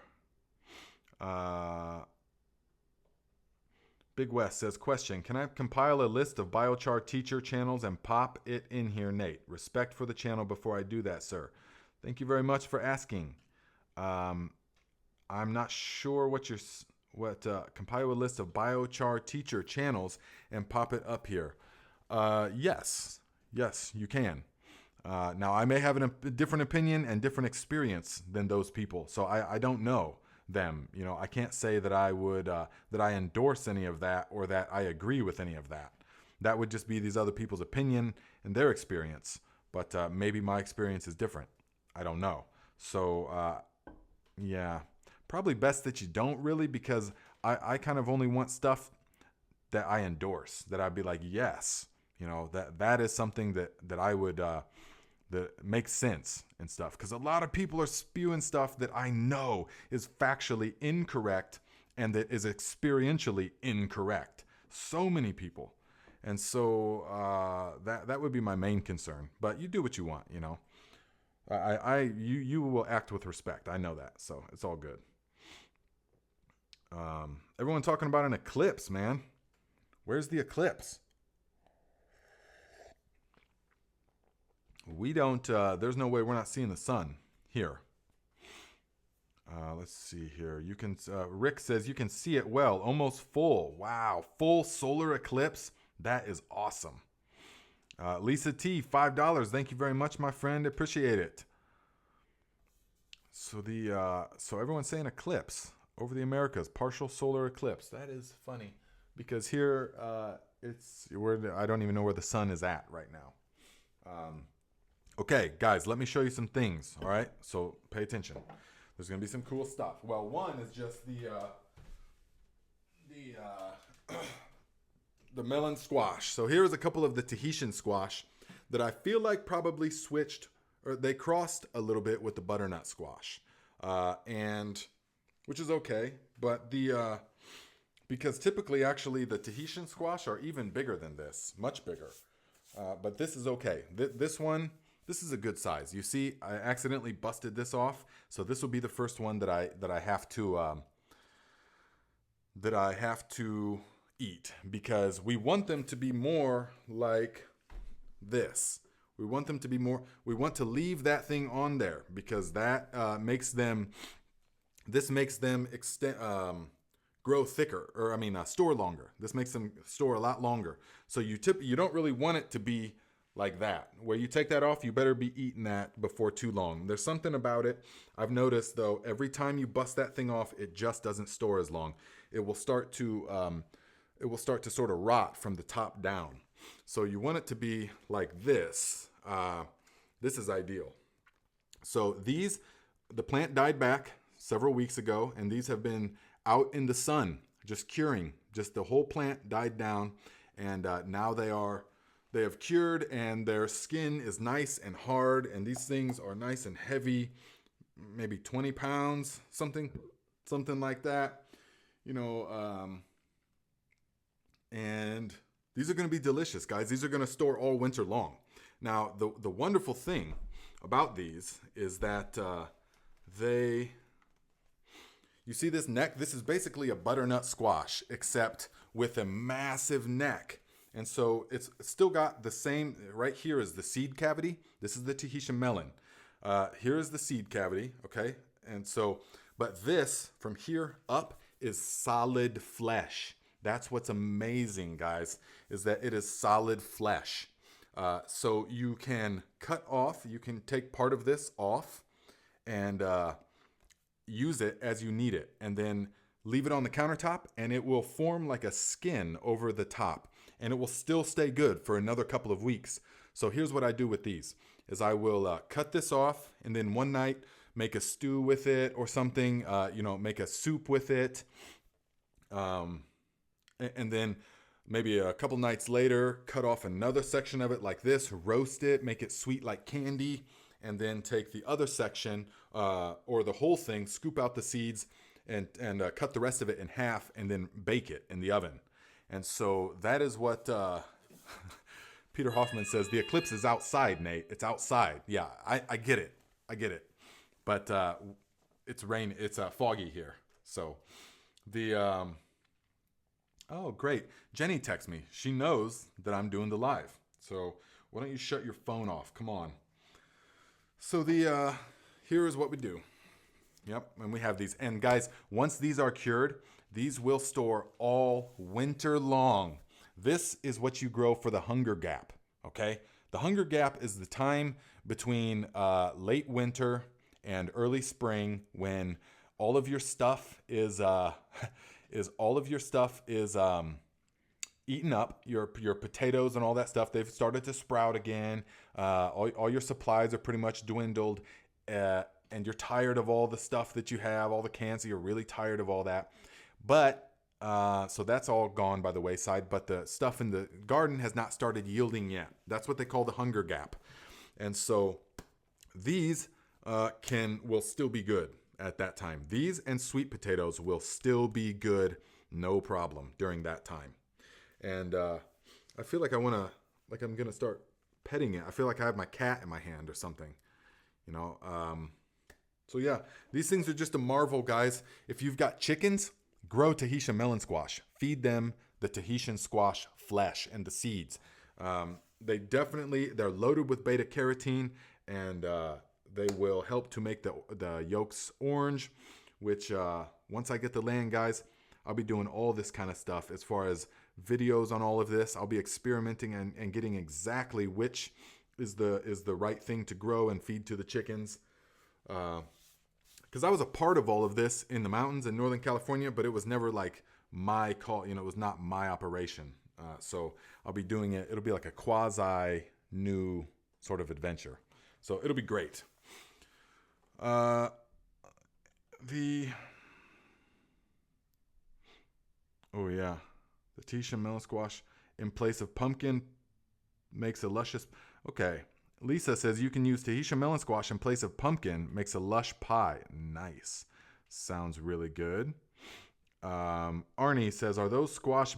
Big West says, question, can I compile a list of biochar teacher channels and pop it in here, Nate? Respect for the channel before I do that, sir. Thank you very much for asking. I'm not sure compile a list of biochar teacher channels and pop it up here. Yes, you can. Now, I may have a different opinion and different experience than those people, so I don't know them. I can't say that I would that I endorse any of that or that I agree with any of that. That would just be these other people's opinion and their experience. But maybe my experience is different. I don't know. So yeah, probably best that you don't really, because I kind of only want stuff that I endorse, that I'd be like, yes, that is something that I would that makes sense and stuff. Because a lot of people are spewing stuff that I know is factually incorrect and that is experientially incorrect. So many people. And so that would be my main concern. But you do what you want, you will act with respect. I know that. So it's all good. Everyone talking about an eclipse, man. Where's the eclipse? We don't, there's no way we're not seeing the sun here. Let's see here. You can, Rick says you can see it well, almost full. Wow. Full solar eclipse. That is awesome. Lisa T, $5. Thank you very much, my friend. Appreciate it. So so everyone's saying eclipse over the Americas, partial solar eclipse. That is funny because here, I don't even know where the sun is at right now. Okay, guys, let me show you some things, all right? So pay attention. There's going to be some cool stuff. Well, one is just the the melon squash. So here's a couple of the Tahitian squash that I feel like probably switched, or they crossed a little bit with the butternut squash, and which is okay. But the because typically actually the Tahitian squash are even bigger than this, much bigger. But this is okay. This one, this is a good size. You see, I accidentally busted this off, so this will be the first one that I have to eat, because we want them to be more like this. We want them to be more. We want to leave that thing on there because that makes them. This makes them extend. Grow thicker, or I mean, store longer. This makes them store a lot longer. So you don't really want it to be like that. Where you take that off, you better be eating that before too long. There's something about it. I've noticed though, every time you bust that thing off, it just doesn't store as long. It will start to sort of rot from the top down. So you want it to be like this. This is ideal. So the plant died back several weeks ago, and these have been out in the sun, just curing. Just the whole plant died down, and now they have cured, and their skin is nice and hard, and these things are nice and heavy, maybe 20 pounds, something like that, and these are going to be delicious, guys. These are going to store all winter long. Now, the wonderful thing about these is that you see this neck? This is basically a butternut squash, except with a massive neck. And so it's still got the same, right here is the seed cavity. This is the Tahitian melon. Here is the seed cavity, okay? And so, but this, from here up, is solid flesh. That's what's amazing, guys, is that it is solid flesh. So you can you can take part of this off and use it as you need it, and then leave it on the countertop, and it will form like a skin over the top, and it will still stay good for another couple of weeks. So here's what I do with these is I will cut this off, and then one night make a stew with it or something, make a soup with it, and then maybe a couple nights later cut off another section of it like this, roast it, make it sweet like candy, and then take the other section or the whole thing, scoop out the seeds, and cut the rest of it in half, and then bake it in the oven. And so that is what Peter Hoffman says. The eclipse is outside, Nate. It's outside. Yeah, I get it. I get it. But it's rain. It's foggy here. So oh, great. Jenny texts me. She knows that I'm doing the live. So why don't you shut your phone off? Come on. So here is what we do. Yep, and we have these. And guys, once these are cured, these will store all winter long. This is what you grow for the hunger gap, okay? The hunger gap is the time between late winter and early spring when all of your stuff is eaten up. Your potatoes and all that stuff, they've started to sprout again. All your supplies are pretty much dwindled, and you're tired of all the stuff that you have, all the cans. So you're really tired of all that. But so that's all gone by the wayside. But the stuff in the garden has not started yielding yet. That's what they call the hunger gap. And so these will still be good at that time. These and sweet potatoes will still be good, no problem, during that time. And I feel like I'm gonna start petting it. I feel like I have my cat in my hand or something, So yeah, these things are just a marvel, guys. If you've got chickens, grow Tahitian melon squash. Feed them the Tahitian squash flesh and the seeds. They're loaded with beta carotene, and they will help to make the yolks orange, which once I get the land, guys, I'll be doing all this kind of stuff as far as videos on all of this. I'll be experimenting and getting exactly which is the right thing to grow and feed to the chickens. Because I was a part of all of this in the mountains in Northern California, but it was never like my call, it was not my operation. So I'll be doing it. It'll be like a quasi new sort of adventure. So it'll be great. Oh yeah, the Tahitian melon squash in place of pumpkin makes a luscious. Okay, Lisa says you can use Tahitian melon squash in place of pumpkin, makes a lush pie. Nice, sounds really good. Arnie says, are those squash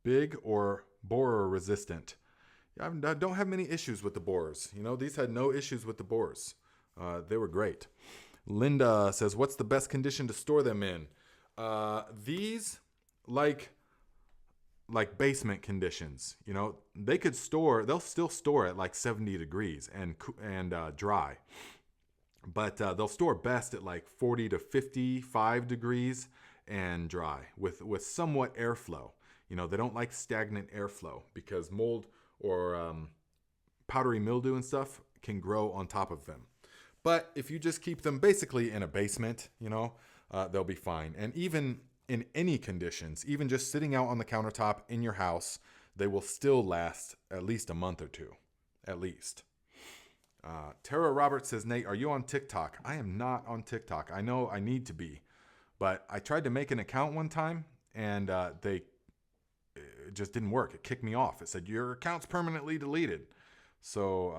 big or borer resistant? I don't have many issues with the borers. You know, these had no issues with the borers. They were great. Linda says, what's the best condition to store them in? These, like basement conditions, you know, they'll still store at like 70 degrees and dry. But they'll store best at like 40 to 55 degrees and dry with somewhat airflow. You know, they don't like stagnant airflow because mold or powdery mildew and stuff can grow on top of them. But if you just keep them basically in a basement, you know, they'll be fine. And even in any conditions, even just sitting out on the countertop in your house, they will still last at least a month or two, at least. Tara Roberts says, Nate, are you on TikTok? I am not on TikTok. I know I need to be, but I tried to make an account one time and it just didn't work. It kicked me off. It said, your account's permanently deleted. So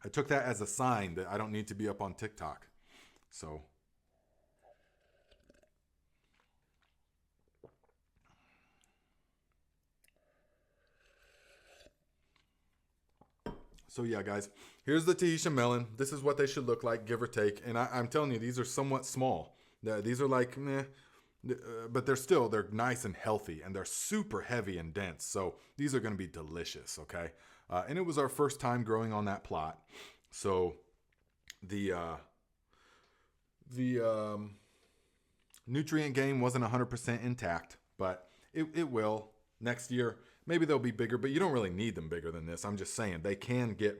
I took that as a sign that I don't need to be up on TikTok. So yeah, guys, here's the Tahitian melon. This is what they should look like, give or take. And I'm telling you, these are somewhat small. These are like, meh, but they're nice and healthy, and they're super heavy and dense. So these are going to be delicious, okay? And it was our first time growing on that plot. So the nutrient gain wasn't 100% intact, but it will next year. Maybe they'll be bigger, but you don't really need them bigger than this. I'm just saying they can get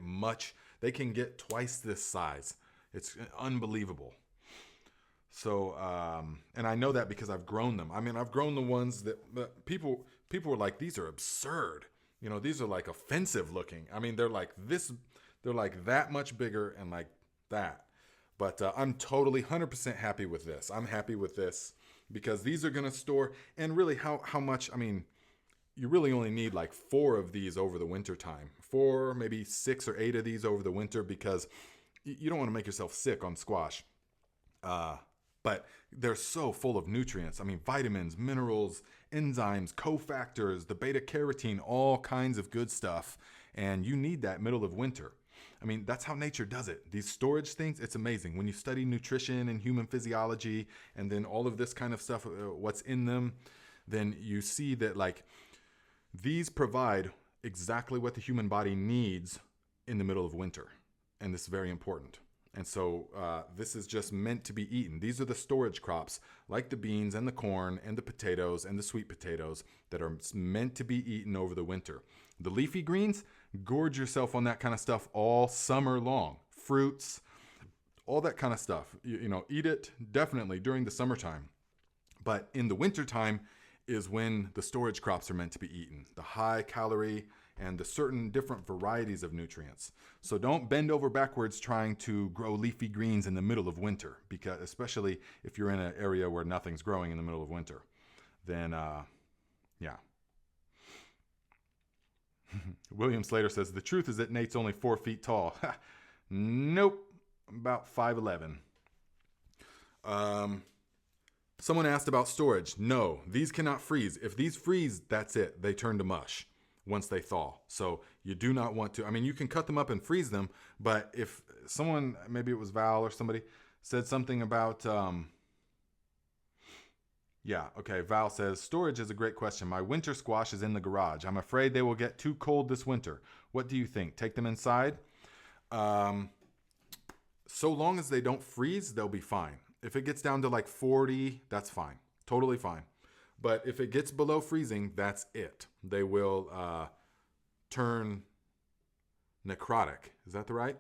twice this size. It's unbelievable. So, and I know that because I've grown them. I mean, I've grown the ones that people were like, these are absurd. You know, these are like offensive looking. I mean, they're like that much bigger and like that. But I'm totally 100% happy with this. I'm happy with this because these are going to store. And really, how much, I mean, you really only need like 4 of these over the winter time. 4, maybe 6 or 8 of these over the winter because you don't want to make yourself sick on squash. But they're so full of nutrients. I mean, vitamins, minerals, enzymes, cofactors, the beta carotene, all kinds of good stuff. And you need that middle of winter. I mean, that's how nature does it. These storage things, it's amazing. When you study nutrition and human physiology and then all of this kind of stuff, what's in them, then you see that like these provide exactly what the human body needs in the middle of winter. And this is very important. And so this is just meant to be eaten. These are the storage crops, like the beans and the corn and the potatoes and the sweet potatoes that are meant to be eaten over the winter. The leafy greens, gorge yourself on that kind of stuff all summer long. Fruits, all that kind of stuff. You know, eat it definitely during the summertime. But in the wintertime is when the storage crops are meant to be eaten. The high calorie and the certain different varieties of nutrients. So don't bend over backwards trying to grow leafy greens in the middle of winter, because especially if you're in an area where nothing's growing in the middle of winter, then yeah. William Slater says, the truth is that Nate's only 4 feet tall. Nope, about 5'11". Someone asked about storage. No, these cannot freeze. If these freeze, that's it. They turn to mush once they thaw. So you do not want to, I mean, you can cut them up and freeze them, but if someone, maybe it was Val or somebody, said something about, yeah, okay, Val says, storage is a great question. My winter squash is in the garage. I'm afraid they will get too cold this winter. What do you think? Take them inside? So long as they don't freeze, they'll be fine. If it gets down to like 40, that's fine. Totally fine. But if it gets below freezing, that's it. They will turn necrotic. Is that the right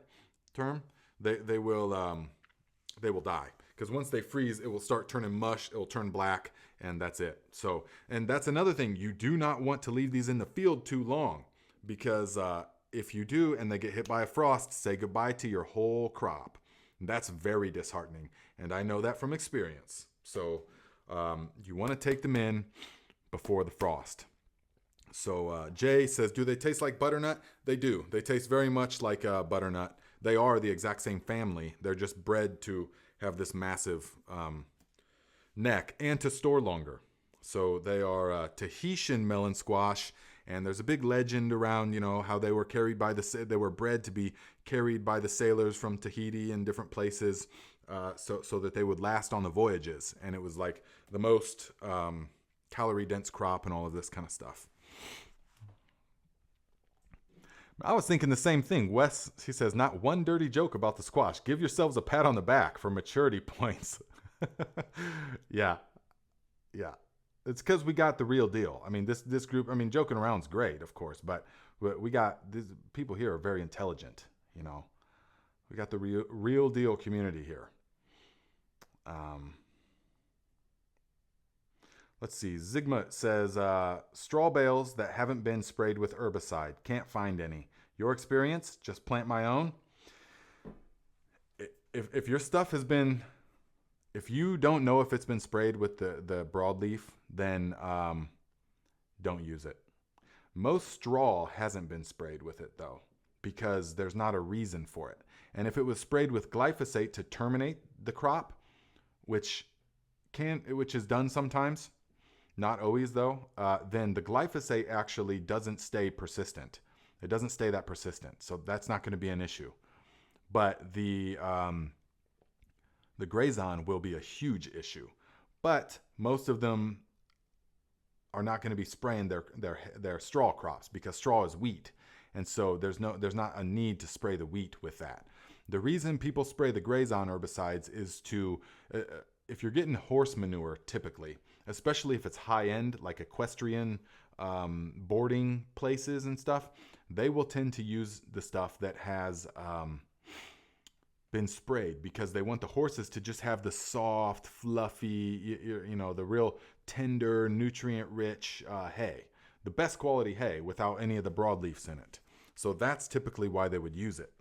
term? They will die. Because once they freeze, it will start turning mush. It will turn black, and that's it. So, and that's another thing. You do not want to leave these in the field too long, because if you do and they get hit by a frost, say goodbye to your whole crop. That's very disheartening, and I know that from experience. So You want to take them in before the frost. So Jay says, do they taste like butternut? They do. They taste very much like butternut. They are the exact same family. They're just bred to have this massive neck and to store longer. So they are Tahitian melon squash, and there's a big legend around, how they were they were bred to be carried by the sailors from Tahiti and different places, so that they would last on the voyages. And it was like the most calorie dense crop and all of this kind of stuff. I was thinking the same thing. Wes, he says, not one dirty joke about the squash. Give yourselves a pat on the back for maturity points. Yeah. It's because we got the real deal. I mean, this group, joking around's great, of course, but we got, these people here are very intelligent, We got the real deal community here. Let's see. Zigma says, straw bales that haven't been sprayed with herbicide. Can't find any. Your experience? Just plant my own? If your stuff has been, if you don't know if it's been sprayed with the broadleaf, then don't use it. Most straw hasn't been sprayed with it, though, because there's not a reason for it. And if it was sprayed with glyphosate to terminate the crop, which is done sometimes, not always though, then the glyphosate actually doesn't stay persistent. It doesn't stay that persistent, so that's not going to be an issue. But the Grazon will be a huge issue. But most of them are not going to be spraying their straw crops, because straw is wheat, and so there's not a need to spray the wheat with that. The reason people spray the Grazon herbicides is to if you're getting horse manure, typically, especially if it's high end, like equestrian boarding places and stuff, they will tend to use the stuff that has been sprayed, because they want the horses to just have the soft, fluffy, the real tender, nutrient-rich hay, the best quality hay without any of the broadleafs in it. So that's typically why they would use it.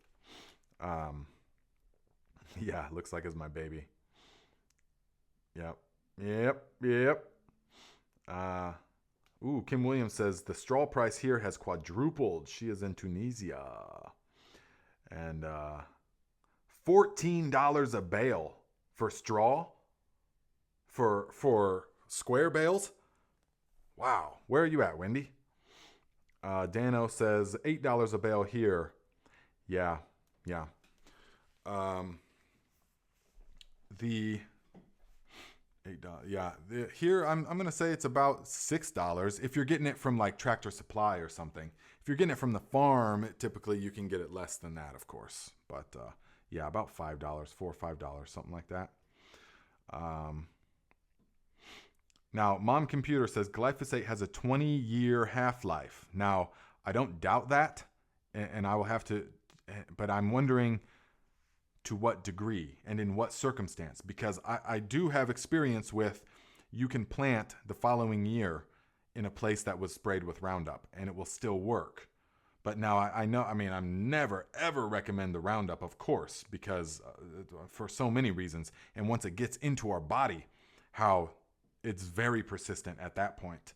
Yeah, looks like it's my baby. Yep. Kim Williams says the straw price here has quadrupled. She is in Tunisia. And $14 a bale for straw for square bales. Wow. Where are you at, Wendy? Dano says $8 a bale here. Yeah. The $8. Yeah. Here I'm gonna say it's about $6 if you're getting it from like Tractor Supply or something. If you're getting it from the farm, typically you can get it less than that, of course. But yeah, about $5, $4 or $5, something like that. Now, Mom Computer says glyphosate has a 20-year half-life. Now, I don't doubt that, and I will have to, but I'm wondering to what degree and in what circumstance, because I do have experience with you can plant the following year in a place that was sprayed with Roundup and it will still work. But now I know, I'm never ever recommend the Roundup, of course, because for so many reasons. And once it gets into our body, how it's very persistent at that point,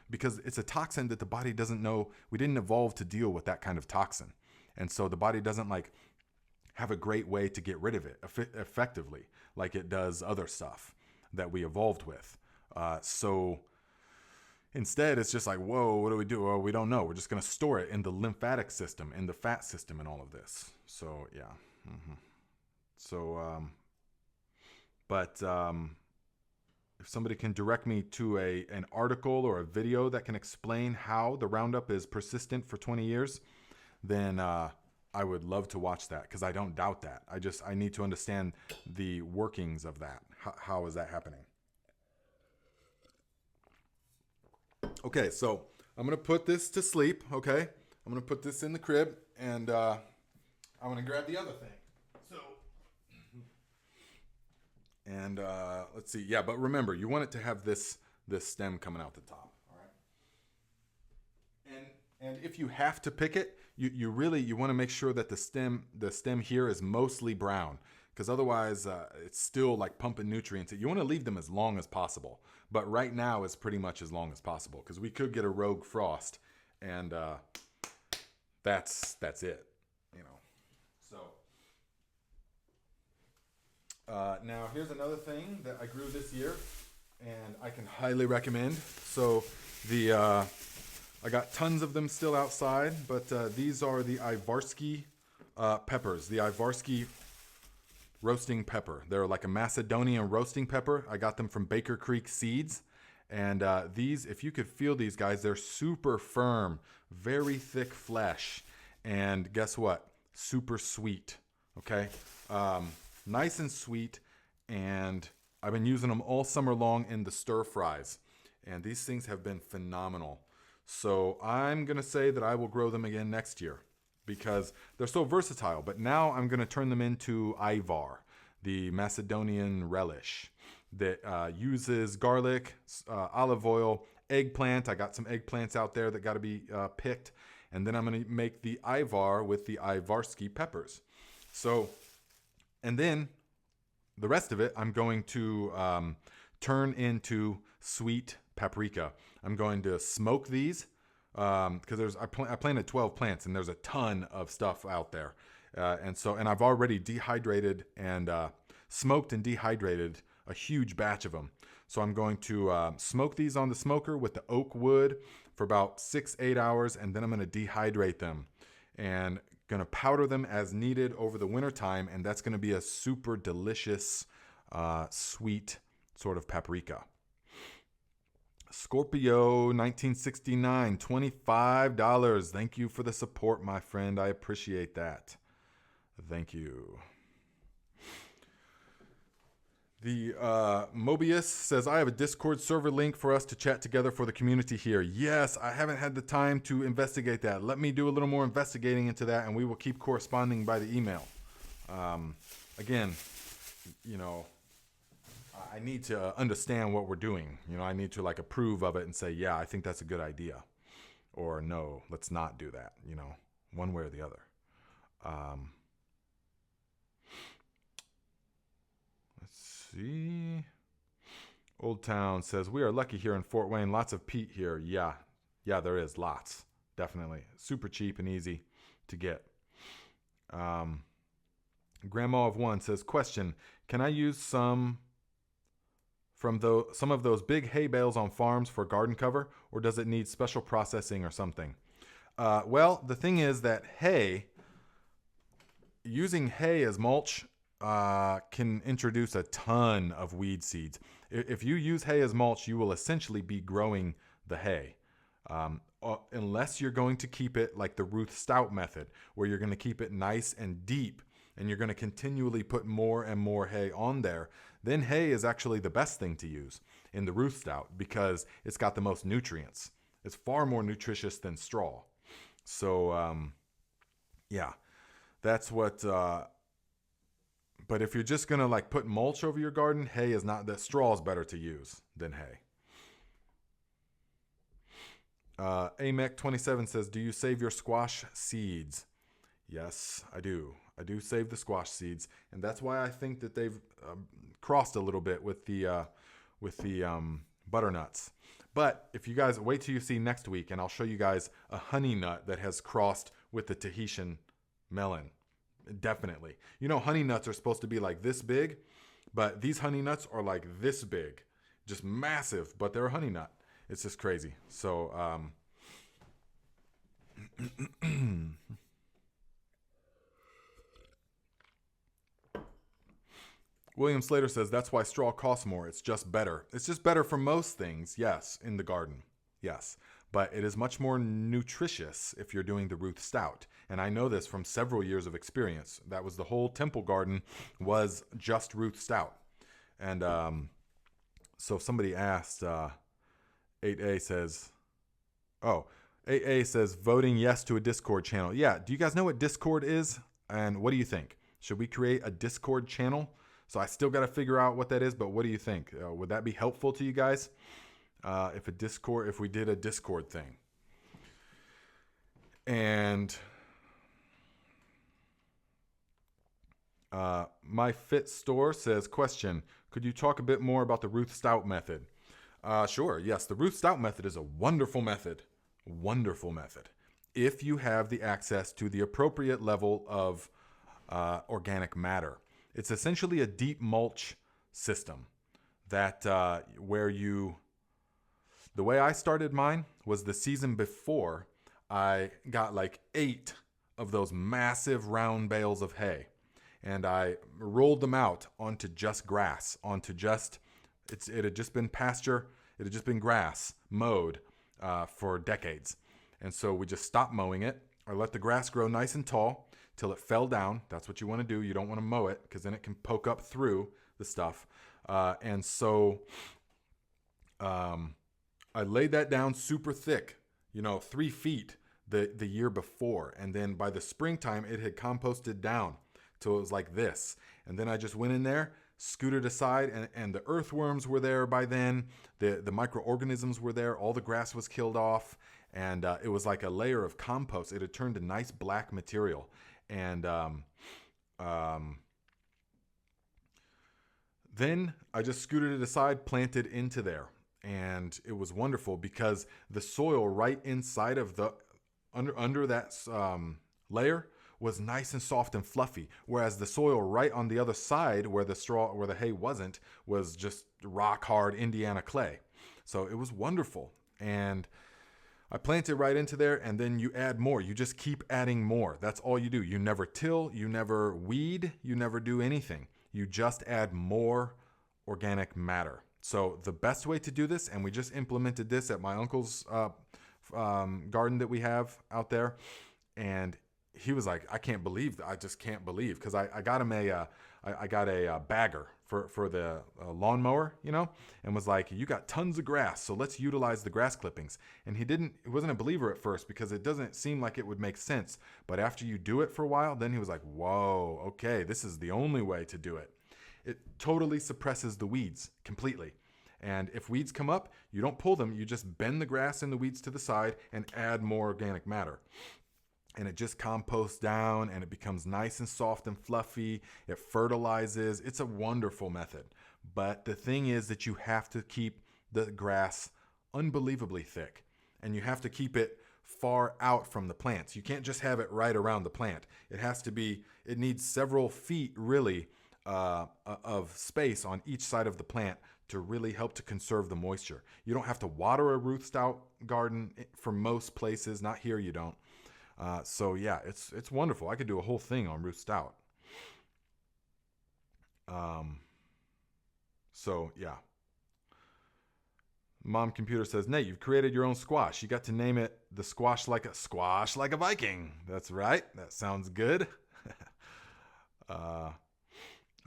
because it's a toxin that the body doesn't know. We didn't evolve to deal with that kind of toxin. And so the body doesn't have a great way to get rid of it effectively, like it does other stuff that we evolved with. So instead, it's just like, whoa, what do we do? Well, we don't know. We're just going to store it in the lymphatic system, in the fat system, and all of this. So, yeah. So, if somebody can direct me to an article or a video that can explain how the Roundup is persistent for 20 years, then I would love to watch that, because I don't doubt that. I need to understand the workings of that. How is that happening? Okay, so I'm going to put this to sleep, okay? I'm going to put this in the crib, and I'm going to grab the other thing. So, and let's see. Yeah, but remember, you want it to have this stem coming out the top, all right? And if you have to pick it, you want to make sure that the stem here is mostly brown, because otherwise it's still like pumping nutrients. You want to leave them as long as possible, but right now is pretty much as long as possible because we could get a rogue frost, and that's it, you know. So now here's another thing that I grew this year, and I can highly recommend. So I got tons of them still outside, but these are the Ivarsky peppers, the Ivarsky roasting pepper. They're like a Macedonian roasting pepper. I got them from Baker Creek Seeds. And these, if you could feel these guys, they're super firm, very thick flesh. And guess what? Super sweet, okay? Nice and sweet. And I've been using them all summer long in the stir fries. And these things have been phenomenal. So I'm going to say that I will grow them again next year because they're so versatile. But now I'm going to turn them into Ivar, the Macedonian relish that uses garlic, olive oil, eggplant. I got some eggplants out there that got to be picked. And then I'm going to make the Ivar with the Ivarsky peppers. So, and then the rest of it, I'm going to turn into sweet paprika. I'm going to smoke these because I planted 12 plants and there's a ton of stuff out there. And I've already dehydrated and smoked and dehydrated a huge batch of them. So I'm going to smoke these on the smoker with the oak wood for about 6-8 hours, and then I'm going to dehydrate them and going to powder them as needed over the winter time, and that's going to be a super delicious, sweet sort of paprika. Scorpio 1969, $25. Thank you for the support, my friend. I appreciate that. Thank you. The Mobius says, I have a Discord server link for us to chat together for the community here. Yes, I haven't had the time to investigate that. Let me do a little more investigating into that, and we will keep corresponding by the email. Again, you know, I need to understand what we're doing. You know, I need to like approve of it and say, yeah, I think that's a good idea. Or no, let's not do that, you know, one way or the other. See, Old Town says, we are lucky here in Fort Wayne. Lots of peat here. Yeah, there is. Lots. Definitely. Super cheap and easy to get. Grandma of One says, question, can I use some of those big hay bales on farms for garden cover, or does it need special processing or something? Well, the thing is that using hay as mulch can introduce a ton of weed seeds. If you use hay as mulch, you will essentially be growing the hay. Unless you're going to keep it like the Ruth Stout method, where you're going to keep it nice and deep, and you're going to continually put more and more hay on there, then hay is actually the best thing to use in the Ruth Stout because it's got the most nutrients. It's far more nutritious than straw. So, yeah, that's what... But if you're just going to like put mulch over your garden, hay is not, the straw is better to use than hay. AMEC27 says, do you save your squash seeds? Yes, I do. I do save the squash seeds. And that's why I think that they've crossed a little bit with the butternuts. But if you guys wait till you see next week, and I'll show you guys a honey nut that has crossed with the Tahitian melon. Definitely. You know, honey nuts are supposed to be like this big, but these honey nuts are like this big, just massive, but they're a honey nut. It's just crazy. So, William Slater says, that's why straw costs more. It's just better. It's just better for most things, yes, in the garden, yes. But it is much more nutritious if you're doing the Ruth Stout. And I know this from several years of experience. That was the whole temple garden was just Ruth Stout. And so if somebody asked, 8A says, 8A says, voting yes to a Discord channel. Yeah, do you guys know what Discord is? And what do you think? Should we create a Discord channel? So I still got to figure out what that is, but what do you think? Would that be helpful to you guys? If we did a Discord thing. And My Fit Store says, question, could you talk a bit more about the Ruth Stout method? Sure. Yes, the Ruth Stout method is a wonderful method. Wonderful method. If you have the access to the appropriate level of organic matter. It's essentially a deep mulch system that where you, the way I started mine was the season before I got like 8 of those massive round bales of hay, and I rolled them out onto just grass, onto just, it had just been pasture, it had just been grass mowed for decades. And so we just stopped mowing it. I let the grass grow nice and tall till it fell down. That's what you want to do. You don't want to mow it because then it can poke up through the stuff. And so I laid that down super thick, 3 feet the year before. And then by the springtime, it had composted down till it was like this. And then I just went in there, scooted aside, and the earthworms were there by then. The microorganisms were there. All the grass was killed off. And it was like a layer of compost. It had turned a nice black material. And then I just scooted it aside, planted into there. And it was wonderful because the soil right inside of the, under that layer was nice and soft and fluffy. Whereas the soil right on the other side where the hay wasn't, was just rock hard Indiana clay. So it was wonderful. And I planted right into there, and then you add more. You just keep adding more. That's all you do. You never till, you never weed, you never do anything. You just add more organic matter. So the best way to do this, and we just implemented this at my uncle's garden that we have out there, and he was like, I just can't believe, because I got him I got a bagger for the lawnmower, and was like, you got tons of grass, so let's utilize the grass clippings. And he wasn't a believer at first because it doesn't seem like it would make sense. But after you do it for a while, then he was like, whoa, okay, this is the only way to do it. It totally suppresses the weeds completely. And if weeds come up, you don't pull them, you just bend the grass and the weeds to the side and add more organic matter. And it just composts down and it becomes nice and soft and fluffy. It fertilizes. It's a wonderful method. But the thing is that you have to keep the grass unbelievably thick. And you have to keep it far out from the plants. You can't just have it right around the plant. It needs several feet really of space on each side of the plant to really help to conserve the moisture. You don't have to water a Ruth Stout garden for most places. Not here, you don't. So yeah, it's wonderful. I could do a whole thing on Ruth Stout. So yeah. Mom Computer says, Nate, you've created your own squash. You got to name it the Squash Like a Viking. That's right. That sounds good.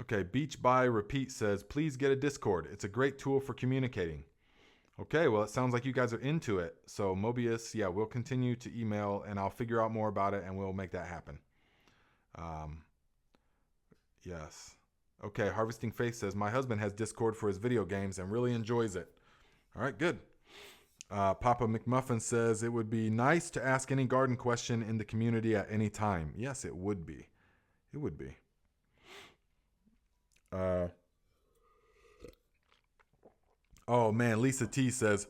Okay, Beach by Repeat says, please get a Discord. It's a great tool for communicating. Okay, well, it sounds like you guys are into it. So Mobius, yeah, we'll continue to email and I'll figure out more about it and we'll make that happen. Yes. Okay, Harvesting Faith says, my husband has Discord for his video games and really enjoys it. All right, good. Papa McMuffin says, it would be nice to ask any garden question in the community at any time. Yes, it would be. It would be. Oh man, Lisa T says,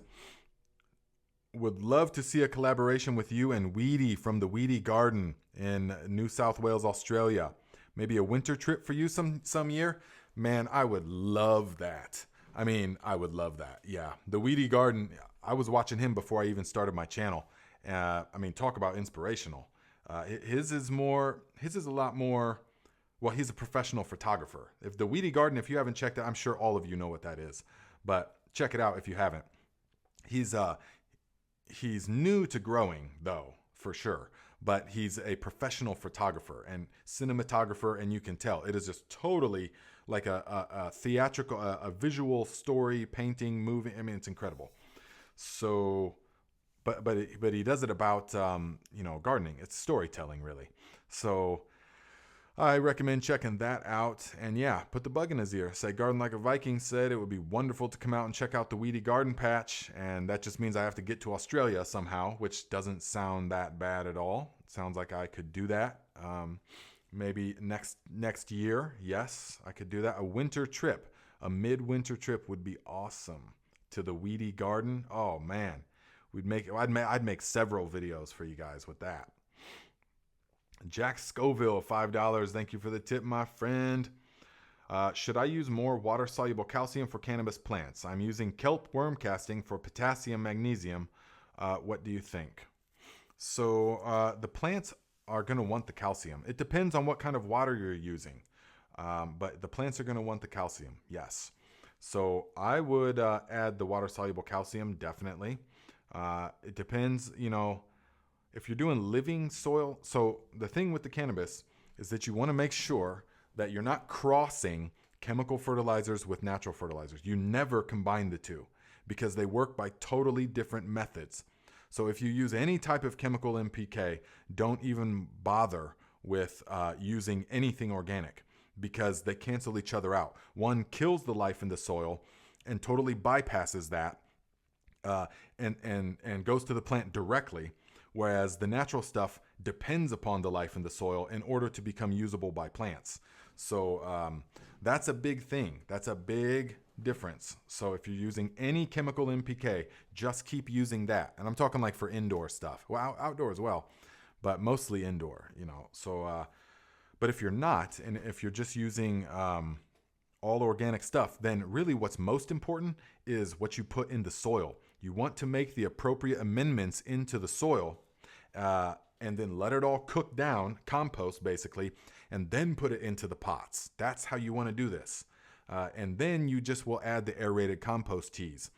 would love to see a collaboration with you and Weedy from the Weedy Garden in New South Wales, Australia. Maybe a winter trip for you some year. Man, I would love that. I would love that. Yeah, the Weedy Garden. I was watching him before I even started my channel. Talk about inspirational. His is a lot more. Well, he's a professional photographer. If the Weedy Garden, if you haven't checked it, I'm sure all of you know what that is. But check it out if you haven't. He's new to growing, though, for sure. But he's a professional photographer and cinematographer, and you can tell. It is just totally like a theatrical, a visual story, painting, movie. It's incredible. So, but he does it about, gardening. It's storytelling, really. So I recommend checking that out. And yeah, put the bug in his ear. Say Garden Like a Viking said it would be wonderful to come out and check out the Weedy Garden Patch. And that just means I have to get to Australia somehow, which doesn't sound that bad at all. It sounds like I could do that. maybe next year. Yes, I could do that. A winter trip, a midwinter trip would be awesome to the weedy garden. Oh man, I'd make several videos for you guys with that. Jack Scoville, $5. Thank you for the tip, my friend. Should I use more water-soluble calcium for cannabis plants? I'm using kelp worm casting for potassium, magnesium. What do you think? So the plants are going to want the calcium. It depends on what kind of water you're using. But the plants are going to want the calcium, yes. So I would add the water-soluble calcium, definitely. It depends, if you're doing living soil. So the thing with the cannabis is that you want to make sure that you're not crossing chemical fertilizers with natural fertilizers. You never combine the two because they work by totally different methods. So if you use any type of chemical NPK, don't even bother with using anything organic because they cancel each other out. One kills the life in the soil and totally bypasses that and goes to the plant directly, whereas the natural stuff depends upon the life in the soil in order to become usable by plants. So that's a big thing. That's a big difference. So if you're using any chemical NPK, just keep using that. And I'm talking like for indoor stuff. Well, outdoor as well, but mostly indoor, So, but if you're not, and if you're just using all organic stuff, then really what's most important is what you put in the soil. You want to make the appropriate amendments into the soil and then let it all cook down, compost basically, and then put it into the pots. That's how you want to do this. And then you just will add the aerated compost teas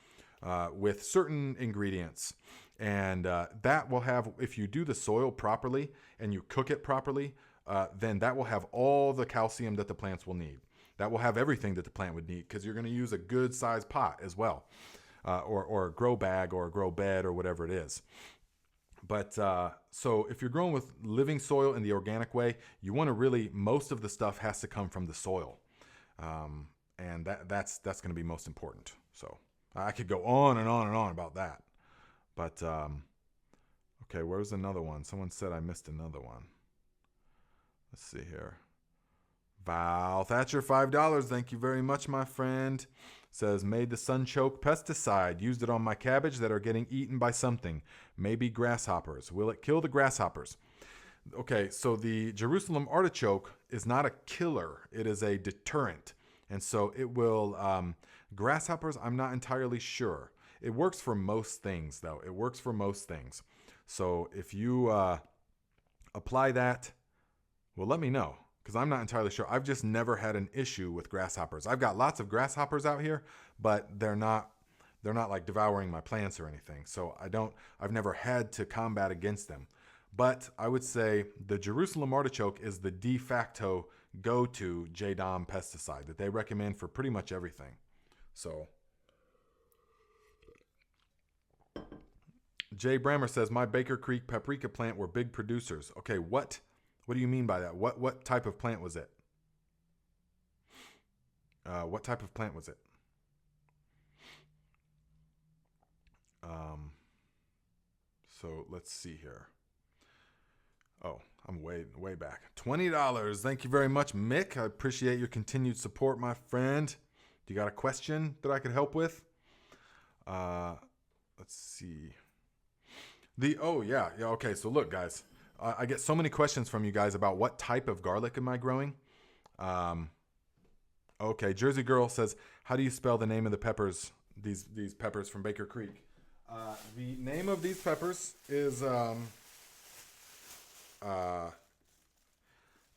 with certain ingredients. And that will have, if you do the soil properly and you cook it properly, then that will have all the calcium that the plants will need. That will have everything that the plant would need because you're going to use a good sized pot as well, or a grow bag or a grow bed or whatever it is. But so if you're growing with living soil in the organic way, you want to really, most of the stuff has to come from the soil. And that's going to be most important. So I could go on and on and on about that. But okay, where's another one? Someone said I missed another one. Let's see here. Val Thatcher, $5. Thank you very much, my friend. Says, made the sunchoke pesticide. Used it on my cabbage that are getting eaten by something. Maybe grasshoppers. Will it kill the grasshoppers? Okay, so the Jerusalem artichoke is not a killer. It is a deterrent. And so it will, grasshoppers, I'm not entirely sure. It works for most things, though. It works for most things. So if you apply that, well, let me know. Because I'm not entirely sure. I've just never had an issue with grasshoppers. I've got lots of grasshoppers out here, but they're not like devouring my plants or anything. So I've never had to combat against them. But I would say the Jerusalem artichoke is the de facto go-to JDOM pesticide that they recommend for pretty much everything. So Jay Brammer says, my Baker Creek paprika plant were big producers. Okay, what do you mean by that? What type of plant was it? What type of plant was it? So let's see here. Oh, I'm way back. $20. Thank you very much, Mick. I appreciate your continued support, my friend. Do you got a question that I could help with? Let's see. Okay. So look, guys. I get so many questions from you guys about what type of garlic am I growing. Okay, Jersey Girl says, how do you spell the name of the peppers, these peppers from Baker Creek? The name of these peppers is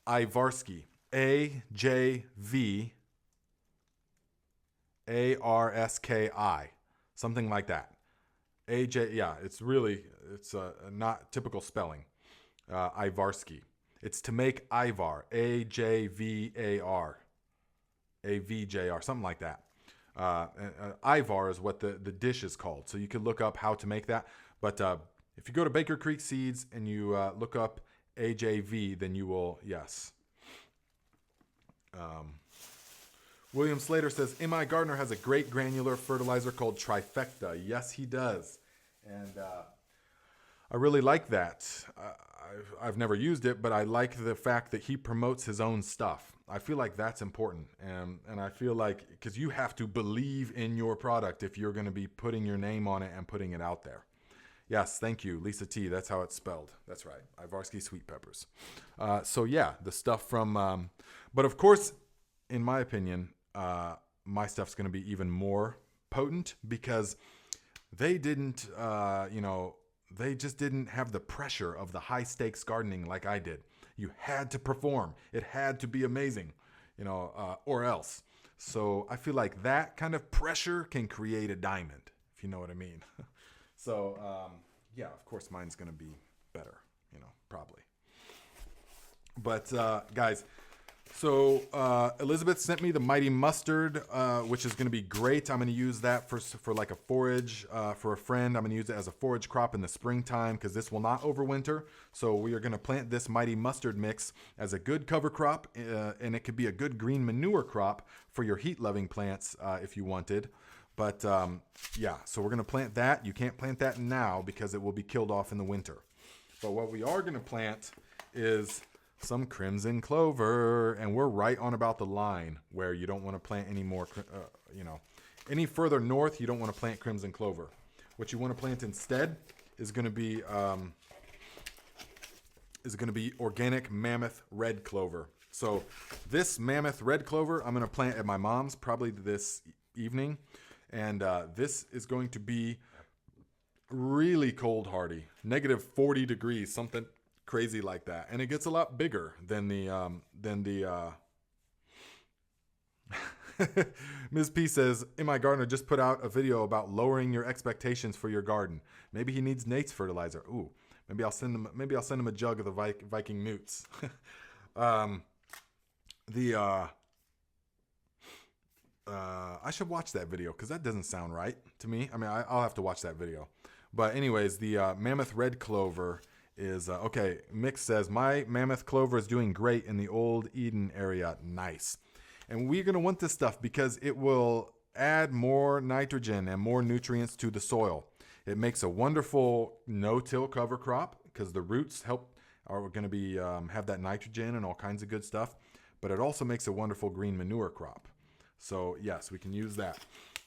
Ivarski. AJVARSKI. Something like that. AJ, yeah, it's not typical spelling. Ivarski. It's to make Ivar, AJVAR, AVJR, something like that. Ivar is what the dish is called. So you could look up how to make that. But if you go to Baker Creek Seeds and you look up AJV, then you will, yes. William Slater says, M.I. Gardner has a great granular fertilizer called Trifecta. Yes, he does. And I really like that. I've never used it, but I like the fact that he promotes his own stuff. I feel like that's important. And I feel like, because you have to believe in your product if you're going to be putting your name on it and putting it out there. Yes, thank you, Lisa T. That's how it's spelled. That's right. Ivarsky Sweet Peppers. So yeah, the stuff from, but of course, in my opinion, my stuff's going to be even more potent because they didn't, they just didn't have the pressure of the high stakes gardening like I did. You had to perform. It had to be amazing, or else. So I feel like that kind of pressure can create a diamond, if you know what I mean. So, yeah, of course mine's going to be better, probably. But, guys, so Elizabeth sent me the Mighty Mustard, which is going to be great. I'm going to use that for like a forage for a friend. I'm going to use it as a forage crop in the springtime because this will not overwinter. So we are going to plant this Mighty Mustard mix as a good cover crop, and it could be a good green manure crop for your heat-loving plants if you wanted. But yeah, so we're going to plant that. You can't plant that now because it will be killed off in the winter. But what we are going to plant is some crimson clover, and we're right on about the line where you don't want to plant any more, any further north, you don't want to plant crimson clover. What you want to plant instead is going to be organic mammoth red clover. So this mammoth red clover I'm going to plant at my mom's probably this evening. And this is going to be really cold hardy, -40 degrees, something crazy like that. And it gets a lot bigger than the Ms. P says, my gardener just put out a video about lowering your expectations for your garden. Maybe he needs Nate's fertilizer. Ooh, maybe I'll send him a jug of the Viking Newts. I should watch that video because that doesn't sound right to me. I mean, I'll have to watch that video. But anyways, the mammoth red clover is, okay, Mick says, my mammoth clover is doing great in the Old Eden area. Nice. And we're going to want this stuff because it will add more nitrogen and more nutrients to the soil. It makes a wonderful no-till cover crop because the roots are going to be have that nitrogen and all kinds of good stuff. But it also makes a wonderful green manure crop. So yes, we can use that.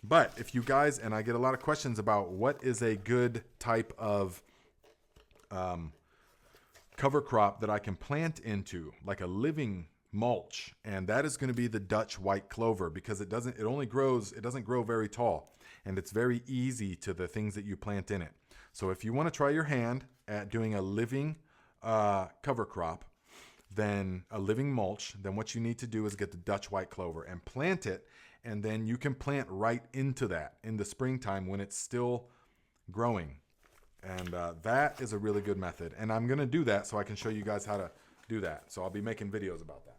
But if you guys, and I get a lot of questions about what is a good type of cover crop that I can plant into, like a living mulch, and that is going to be the Dutch white clover because it doesn't grow very tall, and it's very easy to the things that you plant in it. So if you want to try your hand at doing a living cover crop, then a living mulch, then what you need to do is get the Dutch white clover and plant it, and then you can plant right into that in the springtime when it's still growing. And that is a really good method. And I'm going to do that so I can show you guys how to do that. So I'll be making videos about that.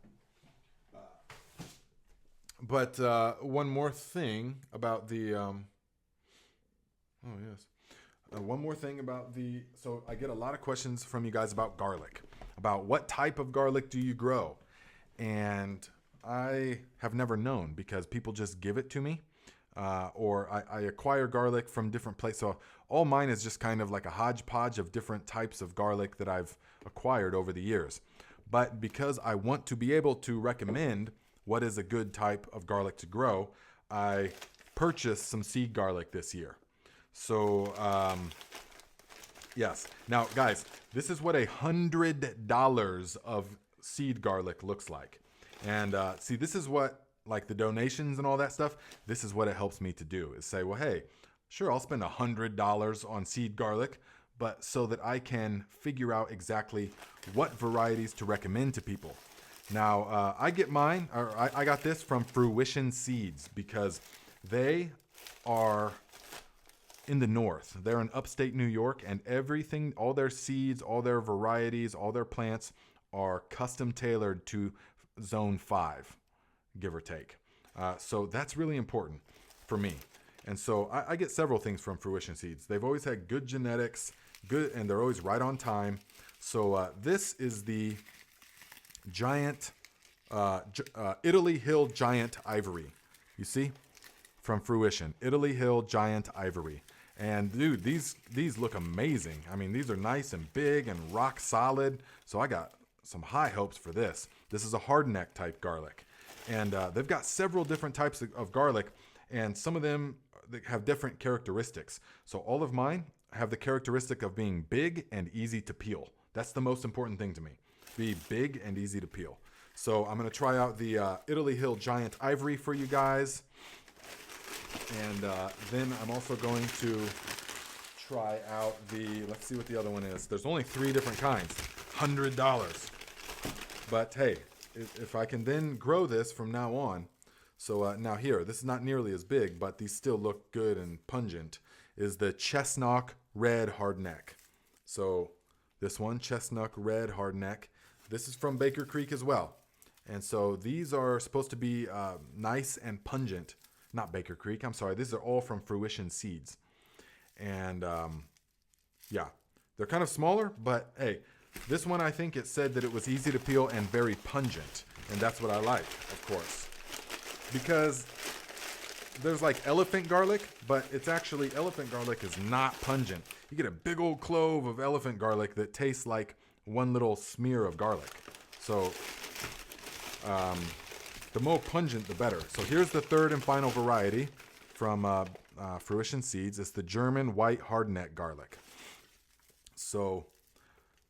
But one more thing about the... one more thing about the... So I get a lot of questions from you guys about garlic. About what type of garlic do you grow? And I have never known because people just give it to me. Or I acquire garlic from different places. So all mine is just kind of like a hodgepodge of different types of garlic that I've acquired over the years. But because I want to be able to recommend what is a good type of garlic to grow, I purchased some seed garlic this year. So, yes. Now, guys, this is what $100 of seed garlic looks like. And see, this is what, like the donations and all that stuff, this is what it helps me to do, is say, well, hey, sure, I'll spend $100 on seed garlic, but so that I can figure out exactly what varieties to recommend to people. Now, I get mine, or I got this from Fruition Seeds because they are in the north. They're in upstate New York, and everything, all their seeds, all their varieties, all their plants are custom tailored to zone 5, give or take. So that's really important for me. And so I get several things from Fruition Seeds. They've always had good genetics, good, and they're always right on time. So this is the giant Italy Hill Giant Ivory. You see? From Fruition. Italy Hill Giant Ivory. And dude, these look amazing. I mean, these are nice and big and rock solid. So I got some high hopes for this. This is a hardneck type garlic. And they've got several different types of garlic, and some of them have different characteristics. So all of mine have the characteristic of being big and easy to peel. That's the most important thing to me. Be big and easy to peel. So I'm going to try out the Italy Hill Giant Ivory for you guys. And then I'm also going to try out the, let's see what the other one is. There's only 3 different kinds, $100. But hey, if I can then grow this from now on, so now here, this is not nearly as big, but these still look good and pungent, is the Chestnut Red Hardneck. So this one, Chestnut Red Hardneck, this is from Baker Creek as well. And so these are supposed to be nice and pungent. Not Baker Creek, I'm sorry. These are all from Fruition Seeds. And yeah, they're kind of smaller, but hey, this one I think it said that it was easy to peel and very pungent. And that's what I like, of course. Because there's like elephant garlic, but it's actually, elephant garlic is not pungent. You get a big old clove of elephant garlic that tastes like one little smear of garlic. So the more pungent, the better. So here's the third and final variety from Fruition Seeds. It's the German White Hardneck Garlic. So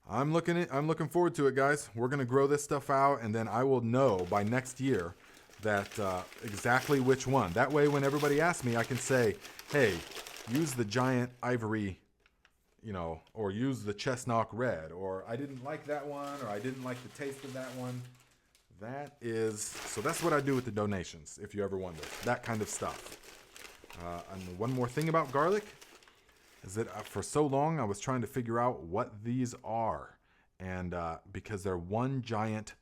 I'm looking forward to it, guys. We're gonna grow this stuff out, and then I will know by next year that exactly which one. That way, when everybody asks me, I can say, "Hey, use the Giant Ivory, or use the Chestnut Red, or I didn't like that one, or I didn't like the taste of that one." So that's what I do with the donations, if you ever wonder. That kind of stuff. And one more thing about garlic is that for so long I was trying to figure out what these are. And because they're one giant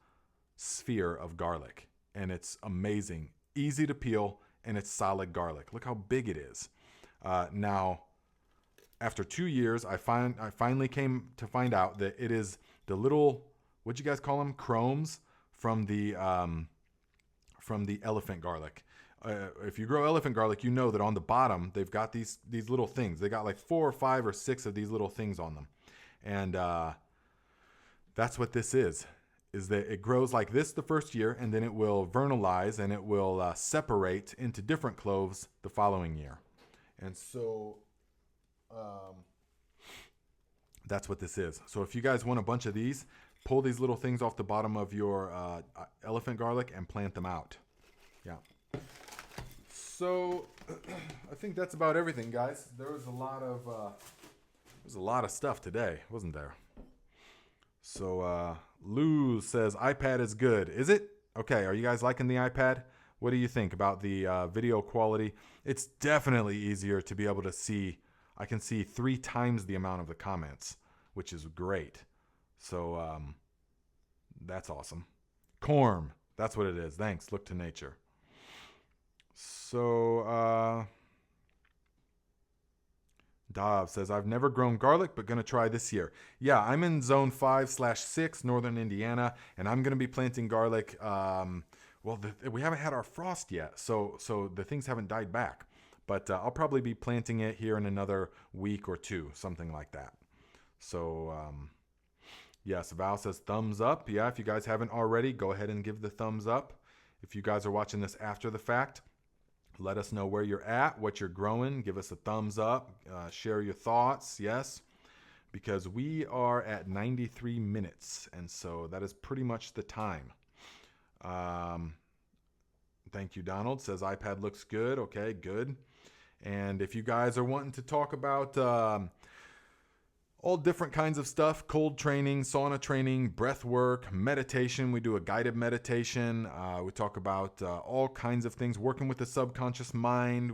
sphere of garlic. And it's amazing. Easy to peel, and it's solid garlic. Look how big it is. Now, after 2 years, I finally came to find out that it is the little, what'd you guys call them? Chromes from the elephant garlic. If you grow elephant garlic, you know that on the bottom they've got these little things. They got like 4 or 5 or 6 of these little things on them, and that's what this is that it grows like this the first year, and then it will vernalize and it will separate into different cloves the following year. And so that's what this is. So if you guys want a bunch of these, pull these little things off the bottom of your elephant garlic and plant them out. Yeah. So I think that's about everything, guys. There was a lot of stuff today, wasn't there? So Lou says iPad is good. Is it? Okay, are you guys liking the iPad? What do you think about the video quality? It's definitely easier to be able to see. I can see 3 times the amount of the comments, which is great. So that's awesome. Corm, that's what it is. Thanks. Look to nature. So Dov says, I've never grown garlic, but going to try this year. Yeah, I'm in zone 5/6, Northern Indiana, and I'm going to be planting garlic. We haven't had our frost yet, so the things haven't died back. But I'll probably be planting it here in another week or 2, something like that. So, yes, Val says thumbs up. Yeah, if you guys haven't already, go ahead and give the thumbs up. If you guys are watching this after the fact, let us know where you're at, what you're growing. Give us a thumbs up. Share your thoughts, yes, because we are at 93 minutes, and so that is pretty much the time. Thank you, Donald. Says iPad looks good. Okay, good. And if you guys are wanting to talk about all different kinds of stuff, cold training, sauna training, breath work, meditation. We do a guided meditation. We talk about all kinds of things, working with the subconscious mind.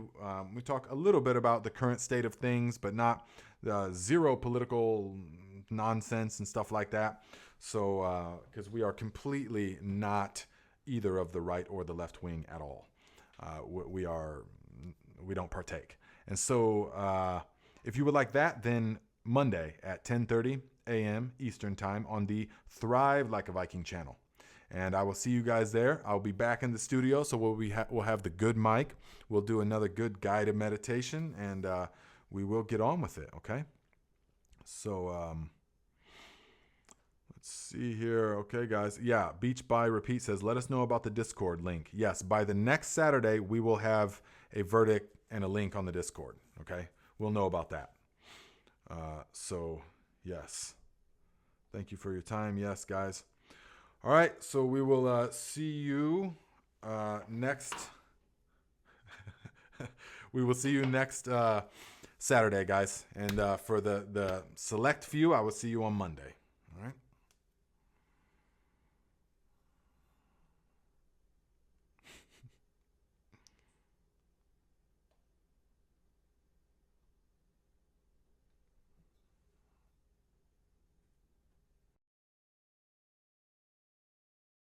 We talk a little bit about the current state of things, but not zero political nonsense and stuff like that. So, because we are completely not either of the right or the left wing at all. We don't partake. And so, if you would like that, then Monday at 10:30 a.m. Eastern Time on the Thrive Like a Viking channel. And I will see you guys there. I'll be back in the studio, so we'll have the good mic. We'll do another good guided meditation, and we will get on with it. Okay. So, let's see here. Okay, guys. Yeah. Beach by Repeat says, let us know about the Discord link. Yes. By the next Saturday, we will have a verdict and a link on the Discord. Okay. We'll know about that. So, yes. Thank you for your time. Yes, guys. All right. So we will see you next. We will see you next Saturday, guys. And for the select few, I will see you on Monday.